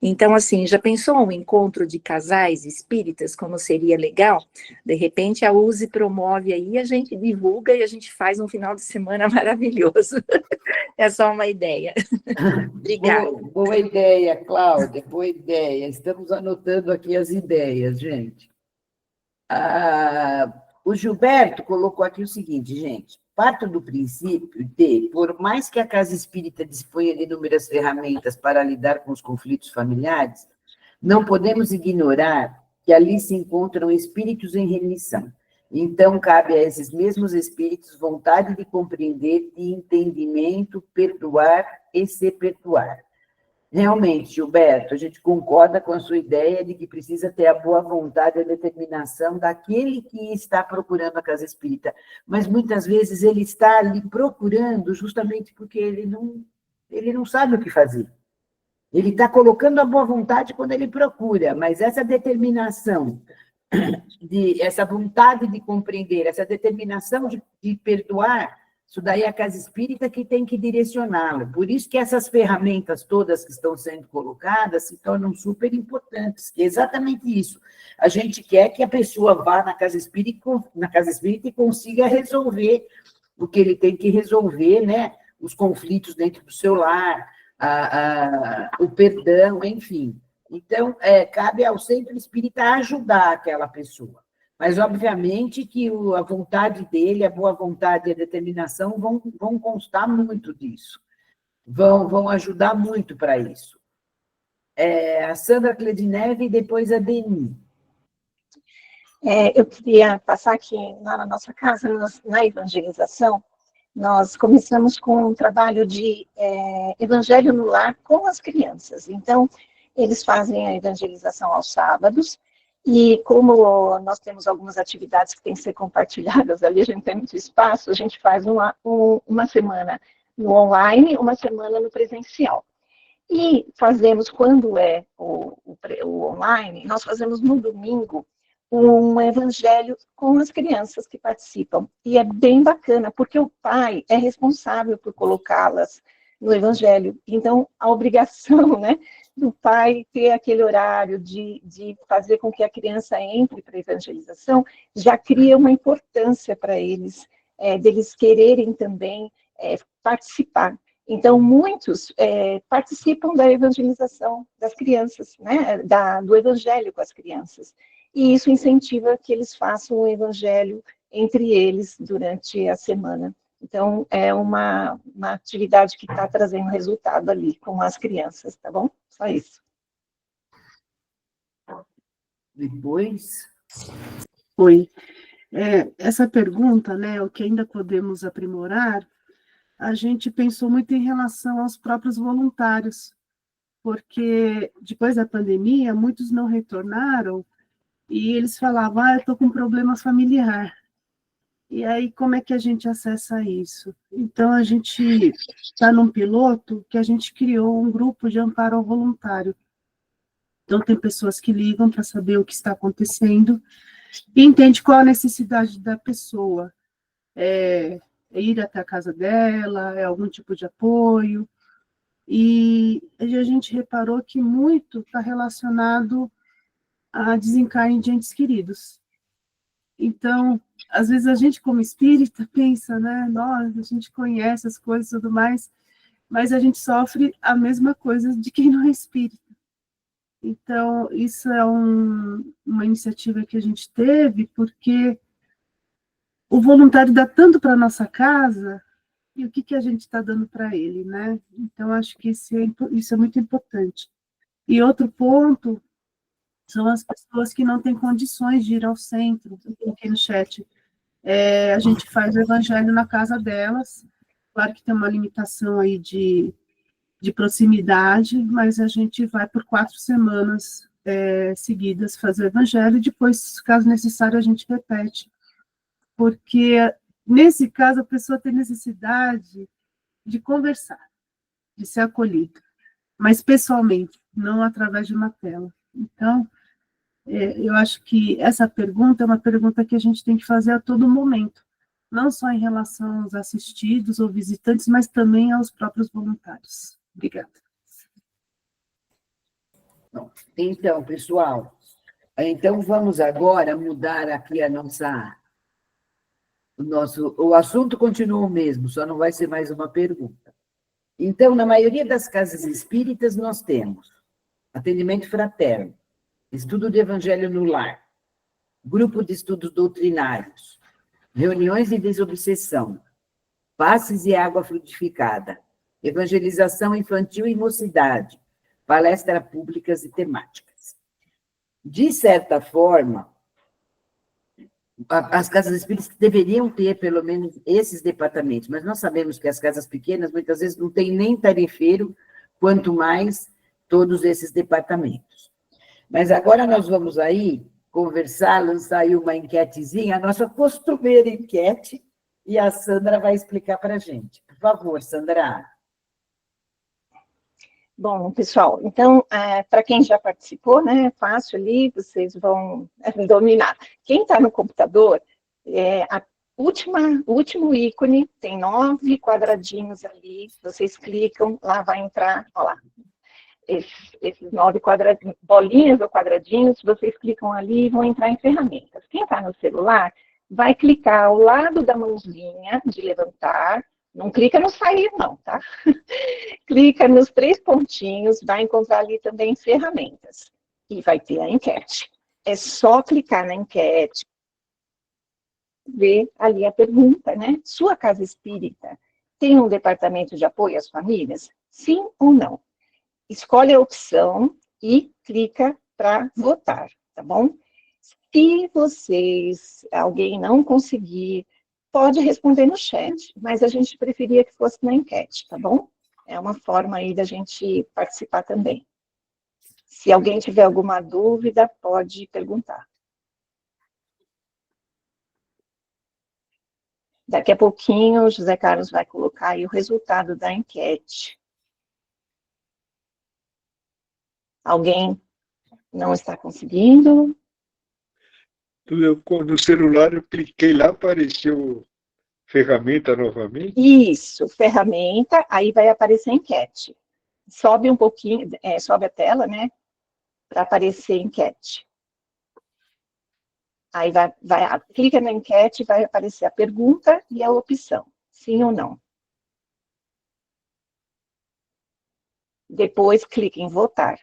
Então, assim, já pensou um encontro de casais espíritas, como seria legal? De repente, a USE promove aí, a gente divulga e a gente faz um final de semana maravilhoso. É só uma ideia. Obrigada. Boa ideia, Cláudia, boa ideia. Estamos anotando aqui as ideias, gente. O Gilberto colocou aqui o seguinte, gente, parto do princípio de, por mais que a casa espírita disponha de inúmeras ferramentas para lidar com os conflitos familiares, não podemos ignorar que ali se encontram espíritos em remissão. Então, cabe a esses mesmos espíritos vontade de compreender, de entendimento, perdoar e se perdoar. Realmente, Gilberto, a gente concorda com a sua ideia de que precisa ter a boa vontade e a determinação daquele que está procurando a casa espírita, mas muitas vezes ele está ali procurando justamente porque ele não sabe o que fazer. Ele está colocando a boa vontade quando ele procura, mas essa determinação, essa vontade de compreender, essa determinação de perdoar, isso daí é a casa espírita que tem que direcioná-lo. Por isso que essas ferramentas todas que estão sendo colocadas se tornam super importantes, que é exatamente isso. A gente quer que a pessoa vá na casa espírita e consiga resolver o que ele tem que resolver, né? Os conflitos dentro do seu lar, o perdão, enfim. Então, cabe ao centro espírita ajudar aquela pessoa. Mas, obviamente, que a vontade dele, a boa vontade e a determinação vão constar muito disso. Vão ajudar muito para isso. A Sandra Cledineve e depois a Deni. Eu queria passar aqui na nossa casa, na evangelização, nós começamos com um trabalho de evangelho no lar com as crianças. Então, eles fazem a evangelização aos sábados, e como nós temos algumas atividades que têm que ser compartilhadas ali, a gente tem muito espaço, a gente faz uma semana no online, uma semana no presencial. E fazemos, quando é o online, nós fazemos no domingo um evangelho com as crianças que participam. E é bem bacana, porque o pai é responsável por colocá-las no evangelho. Então, a obrigação, né, do pai ter aquele horário de fazer com que a criança entre para a evangelização, já cria uma importância para eles, deles quererem também participar. Então, muitos participam da evangelização das crianças, né, do evangelho com as crianças. E isso incentiva que eles façam o evangelho entre eles durante a semana. Então, é uma atividade que está trazendo resultado ali com as crianças, tá bom? Só isso. Depois? Oi. Essa pergunta, né, o que ainda podemos aprimorar, a gente pensou muito em relação aos próprios voluntários, porque depois da pandemia, muitos não retornaram e eles falavam, eu estou com problema familiar. E aí, como é que a gente acessa isso? Então, a gente está num piloto que a gente criou um grupo de amparo ao voluntário. Então, tem pessoas que ligam para saber o que está acontecendo e entende qual a necessidade da pessoa. É ir até a casa dela, é algum tipo de apoio. E a gente reparou que muito está relacionado a desencarne de entes queridos. Então, às vezes a gente como espírita pensa, né, nossa, a gente conhece as coisas e tudo mais, mas a gente sofre a mesma coisa de quem não é espírita. Então, isso é uma iniciativa que a gente teve, porque o voluntário dá tanto para a nossa casa, e o que a gente está dando para ele, né? Então, acho que isso é muito importante. E outro ponto são as pessoas que não têm condições de ir ao centro, eu coloquei no chat. A gente faz o evangelho na casa delas, claro que tem uma limitação aí de proximidade, mas a gente vai por 4 semanas seguidas fazer o evangelho, e depois, caso necessário, a gente repete. Porque, nesse caso, a pessoa tem necessidade de conversar, de ser acolhida, mas pessoalmente, não através de uma tela. Então, eu acho que essa pergunta é uma pergunta que a gente tem que fazer a todo momento, não só em relação aos assistidos ou visitantes, mas também aos próprios voluntários. Obrigada. Então, pessoal, então vamos agora mudar aqui o assunto continua o mesmo, só não vai ser mais uma pergunta. Então, na maioria das casas espíritas, nós temos atendimento fraterno, estudo do Evangelho no lar, grupo de estudos doutrinários, reuniões de desobsessão, passes e água frutificada, evangelização infantil e mocidade, palestras públicas e temáticas. De certa forma, as casas espíritas deveriam ter, pelo menos, esses departamentos, mas nós sabemos que as casas pequenas, muitas vezes, não têm nem tarefeiro, quanto mais todos esses departamentos. Mas agora nós vamos aí conversar, lançar aí uma enquetezinha, a nossa costumeira enquete, e a Sandra vai explicar para a gente. Por favor, Sandra. Bom, pessoal, então, para quem já participou, né, é fácil ali, vocês vão dominar. Quem está no computador, o último ícone, tem 9 quadradinhos ali, vocês clicam, lá vai entrar, olha lá, esses 9 bolinhas ou quadradinhos, vocês clicam ali e vão entrar em ferramentas. Quem está no celular, vai clicar ao lado da mãozinha de levantar, não clica no sair não, tá? Clica nos 3 pontinhos, vai encontrar ali também ferramentas, e vai ter a enquete. É só clicar na enquete, ver ali a pergunta, né? Sua casa espírita tem um departamento de apoio às famílias? Sim ou não? Escolhe a opção e clica para votar, tá bom? Se alguém não conseguir, pode responder no chat, mas a gente preferia que fosse na enquete, tá bom? É uma forma aí da gente participar também. Se alguém tiver alguma dúvida, pode perguntar. Daqui a pouquinho, o José Carlos vai colocar aí o resultado da enquete. Alguém não está conseguindo? No celular eu cliquei lá, apareceu ferramenta novamente. Isso, ferramenta, aí vai aparecer enquete. Sobe um pouquinho, sobe a tela, né, para aparecer enquete. Aí clica na enquete, vai aparecer a pergunta e a opção, sim ou não. Depois clique em votar.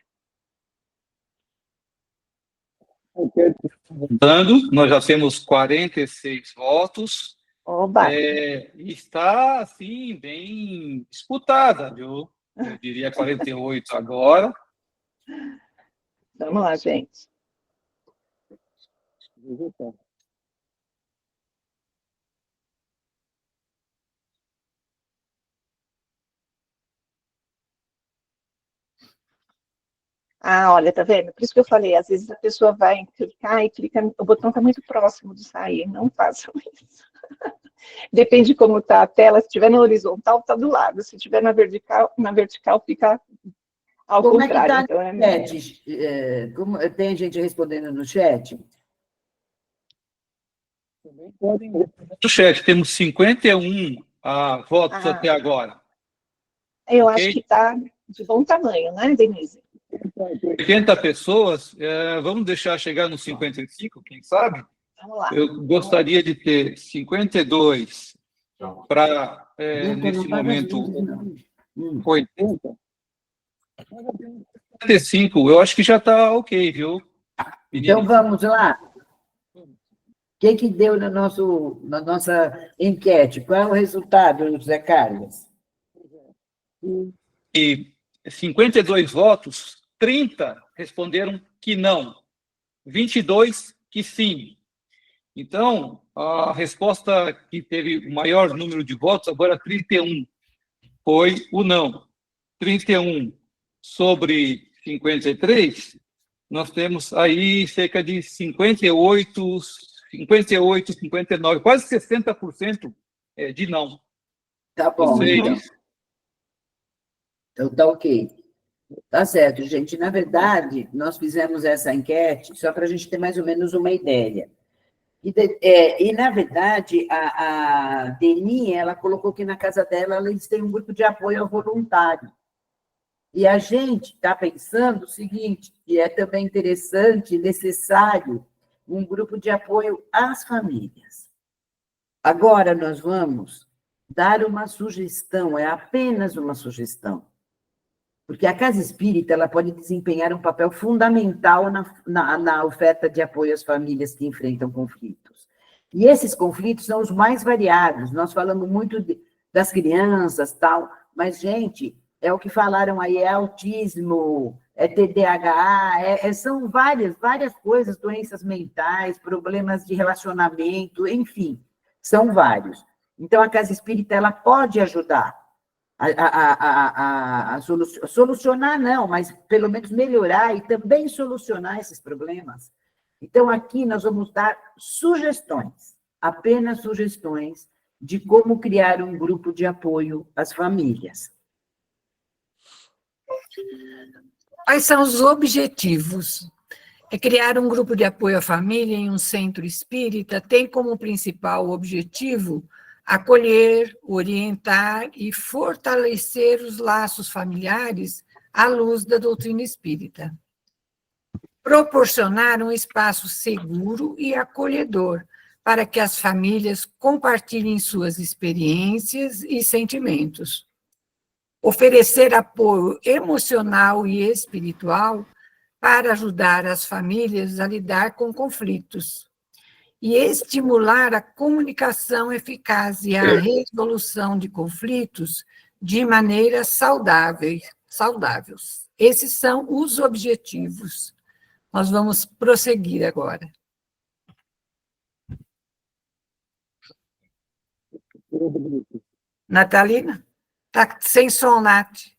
Nós já temos 46 votos. Oba! Está, assim, bem disputada, viu? Eu diria 48 agora. Vamos lá, gente. Ah, olha, tá vendo? Por isso que eu falei, às vezes a pessoa vai clicar e clica, o botão está muito próximo de sair, não façam isso. Depende de como está a tela, se estiver na horizontal, está do lado, se estiver na vertical fica ao contrário. Como é que está no chat? Tem gente respondendo no chat? No chat, temos 51 votos até agora. Eu acho que está de bom tamanho, né, Denise? 80 pessoas, vamos deixar chegar nos 55, quem sabe? Vamos lá. Eu gostaria de ter 52 para, nesse momento, 80. 75, eu acho que já está ok, viu? Então vamos lá. O que deu na nossa enquete? Qual é o resultado, José Carlos? E 52 votos, 30 responderam que não, 22 que sim. Então, a resposta que teve o maior número de votos, agora 31, foi o não. 31 sobre 53, nós temos aí cerca de 58, 59, quase 60% de não. Tá bom. Então tá ok. Tá certo, gente. Na verdade, nós fizemos essa enquete só para a gente ter mais ou menos uma ideia. E na verdade, a Deni, ela colocou que na casa dela eles têm um grupo de apoio ao voluntário. E a gente está pensando o seguinte, que é também interessante e necessário um grupo de apoio às famílias. Agora nós vamos dar uma sugestão, é apenas uma sugestão, porque a Casa Espírita ela pode desempenhar um papel fundamental na oferta de apoio às famílias que enfrentam conflitos. E esses conflitos são os mais variados, nós falamos muito das crianças, tal, mas, gente, é o que falaram aí, é autismo, é TDAH, são várias coisas, doenças mentais, problemas de relacionamento, enfim, são vários. Então, a Casa Espírita ela pode ajudar a solucionar, não, mas pelo menos melhorar e também solucionar esses problemas. Então, aqui nós vamos dar sugestões, apenas sugestões, de como criar um grupo de apoio às famílias. Quais são os objetivos? É criar um grupo de apoio à família em um centro espírita, tem como principal objetivo acolher, orientar e fortalecer os laços familiares à luz da doutrina espírita. Proporcionar um espaço seguro e acolhedor para que as famílias compartilhem suas experiências e sentimentos. Oferecer apoio emocional e espiritual para ajudar as famílias a lidar com conflitos e estimular a comunicação eficaz e a resolução de conflitos de maneira saudáveis. Esses são os objetivos. Nós vamos prosseguir agora. Natalina? Está sem som, Nath.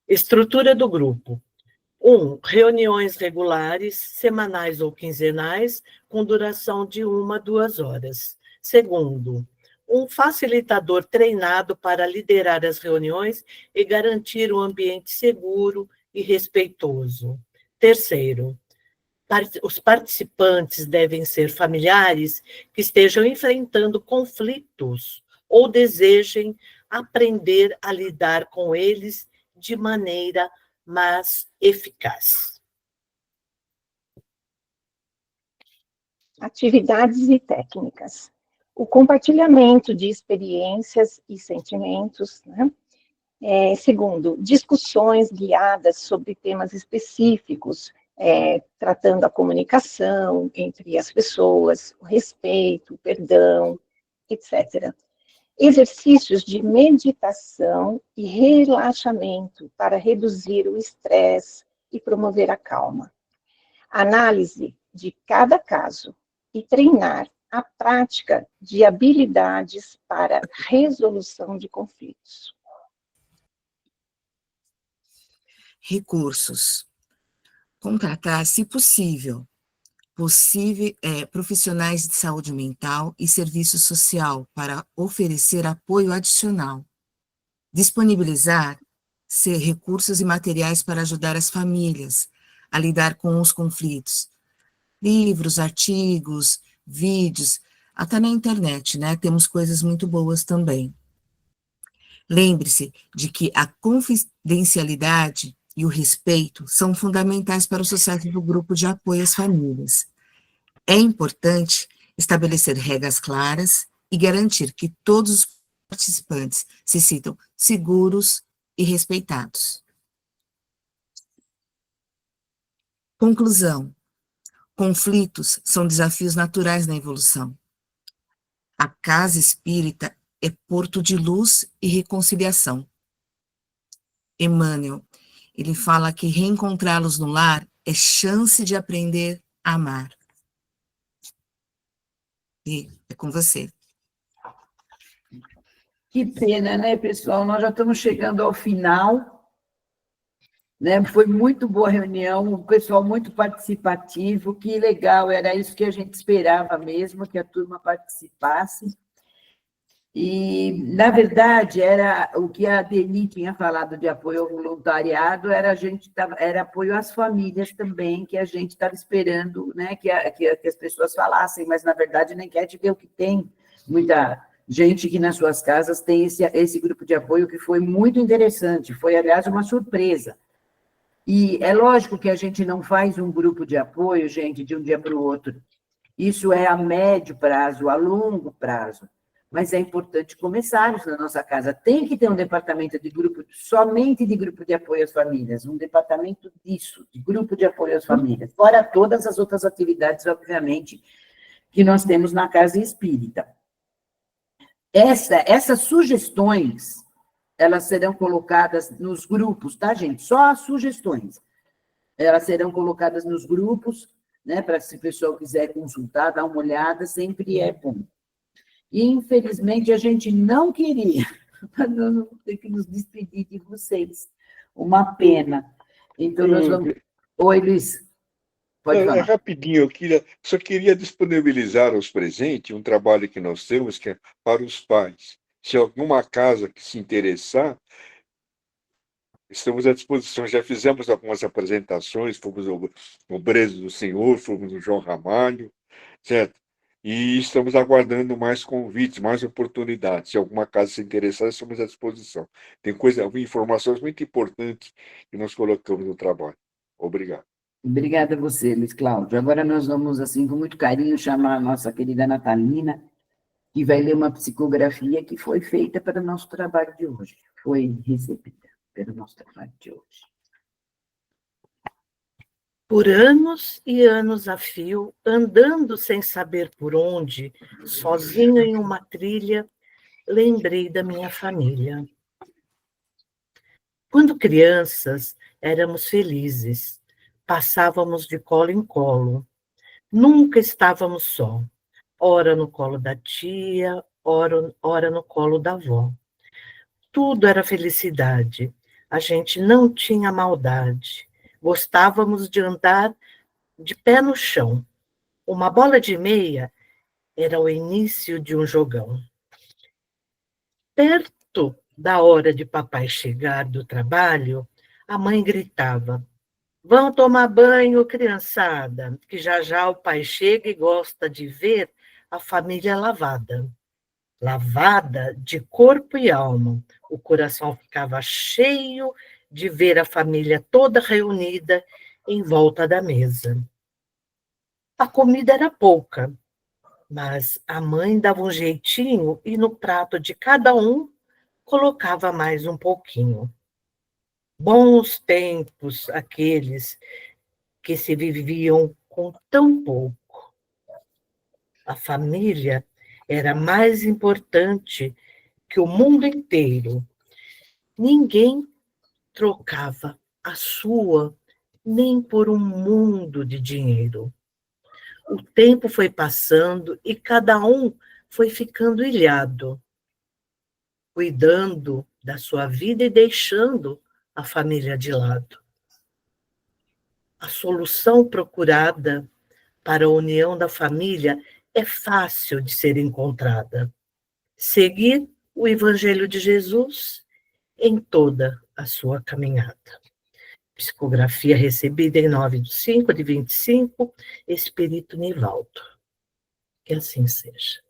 Estrutura do grupo. 1. Reuniões regulares, semanais ou quinzenais, com duração de 1 a 2 horas. 2. Um facilitador treinado para liderar as reuniões e garantir um ambiente seguro e respeitoso. 3. Os participantes devem ser familiares que estejam enfrentando conflitos ou desejem aprender a lidar com eles de maneira mais eficaz. Atividades e técnicas. O compartilhamento de experiências e sentimentos, né? 2, discussões guiadas sobre temas específicos, tratando a comunicação entre as pessoas, o respeito, o perdão, etc. Exercícios de meditação e relaxamento para reduzir o estresse e promover a calma. Análise de cada caso e treinar a prática de habilidades para resolução de conflitos. Recursos. Contratar, se possível, profissionais de saúde mental e serviço social para oferecer apoio adicional. Disponibilizar recursos e materiais para ajudar as famílias a lidar com os conflitos. Livros, artigos, vídeos, até na internet, né? Temos coisas muito boas também. Lembre-se de que a confidencialidade e o respeito são fundamentais para o sucesso do grupo de apoio às famílias. É importante estabelecer regras claras e garantir que todos os participantes se sintam seguros e respeitados. Conclusão. Conflitos são desafios naturais na evolução. A casa espírita é porto de luz e reconciliação. Emmanuel, ele fala que reencontrá-los no lar é chance de aprender a amar. E é com você. Que pena, né, pessoal? Nós já estamos chegando ao final, né? Foi muito boa a reunião, o pessoal muito participativo, que legal, era isso que a gente esperava mesmo, que a turma participasse. E, na verdade, era o que a Deni tinha falado de apoio ao voluntariado, era apoio às famílias também, que a gente estava esperando, né, que as pessoas falassem, mas, na verdade, na enquete deu que tem gente que nas suas casas tem esse grupo de apoio que foi muito interessante, foi, aliás, uma surpresa. E é lógico que a gente não faz um grupo de apoio, gente, de um dia para o outro. Isso é a médio prazo, a longo prazo. Mas é importante começarmos na nossa casa. Tem que ter um departamento de grupo, somente de grupo de apoio às famílias, um departamento disso, de grupo de apoio às famílias, fora todas as outras atividades, obviamente, que nós temos na casa espírita. Essas sugestões, elas serão colocadas nos grupos, tá, gente? Só as sugestões. Elas serão colocadas nos grupos, né, para se o pessoal quiser consultar, dar uma olhada, sempre é bom. E, infelizmente, a gente não queria, mas nós vamos ter que nos despedir de vocês. Uma pena. Então, nós vamos... Oi, Luiz. Pode falar. Rapidinho, só queria disponibilizar aos presentes um trabalho que nós temos, que é para os pais. Se alguma casa que se interessar, estamos à disposição. Já fizemos algumas apresentações, fomos no Brejo do Senhor, fomos no João Ramalho, certo? E estamos aguardando mais convites, mais oportunidades. Se alguma casa se interessar, estamos à disposição. Tem informações muito importantes que nós colocamos no trabalho. Obrigado. Obrigada a você, Luiz Cláudio. Agora nós vamos, assim, com muito carinho, chamar a nossa querida Natalina, que vai ler uma psicografia que foi feita para o nosso trabalho de hoje. Foi recebida pelo nosso trabalho de hoje. Por anos e anos a fio, andando sem saber por onde, sozinho em uma trilha, lembrei da minha família. Quando crianças, éramos felizes, passávamos de colo em colo, nunca estávamos só, ora no colo da tia, ora no colo da avó. Tudo era felicidade, a gente não tinha maldade. Gostávamos de andar de pé no chão. Uma bola de meia era o início de um jogão. Perto da hora de papai chegar do trabalho, a mãe gritava: "Vão tomar banho, criançada, que já já o pai chega e gosta de ver a família lavada." Lavada de corpo e alma. O coração ficava cheio de ver a família toda reunida em volta da mesa. A comida era pouca, mas a mãe dava um jeitinho e no prato de cada um colocava mais um pouquinho. Bons tempos aqueles que se viviam com tão pouco. A família era mais importante que o mundo inteiro. Ninguém trocava a sua nem por um mundo de dinheiro. O tempo foi passando e cada um foi ficando ilhado, cuidando da sua vida e deixando a família de lado. A solução procurada para a união da família é fácil de ser encontrada. Seguir o Evangelho de Jesus em toda a sua caminhada. Psicografia recebida em 9/5/25, Espírito Nivaldo. Que assim seja.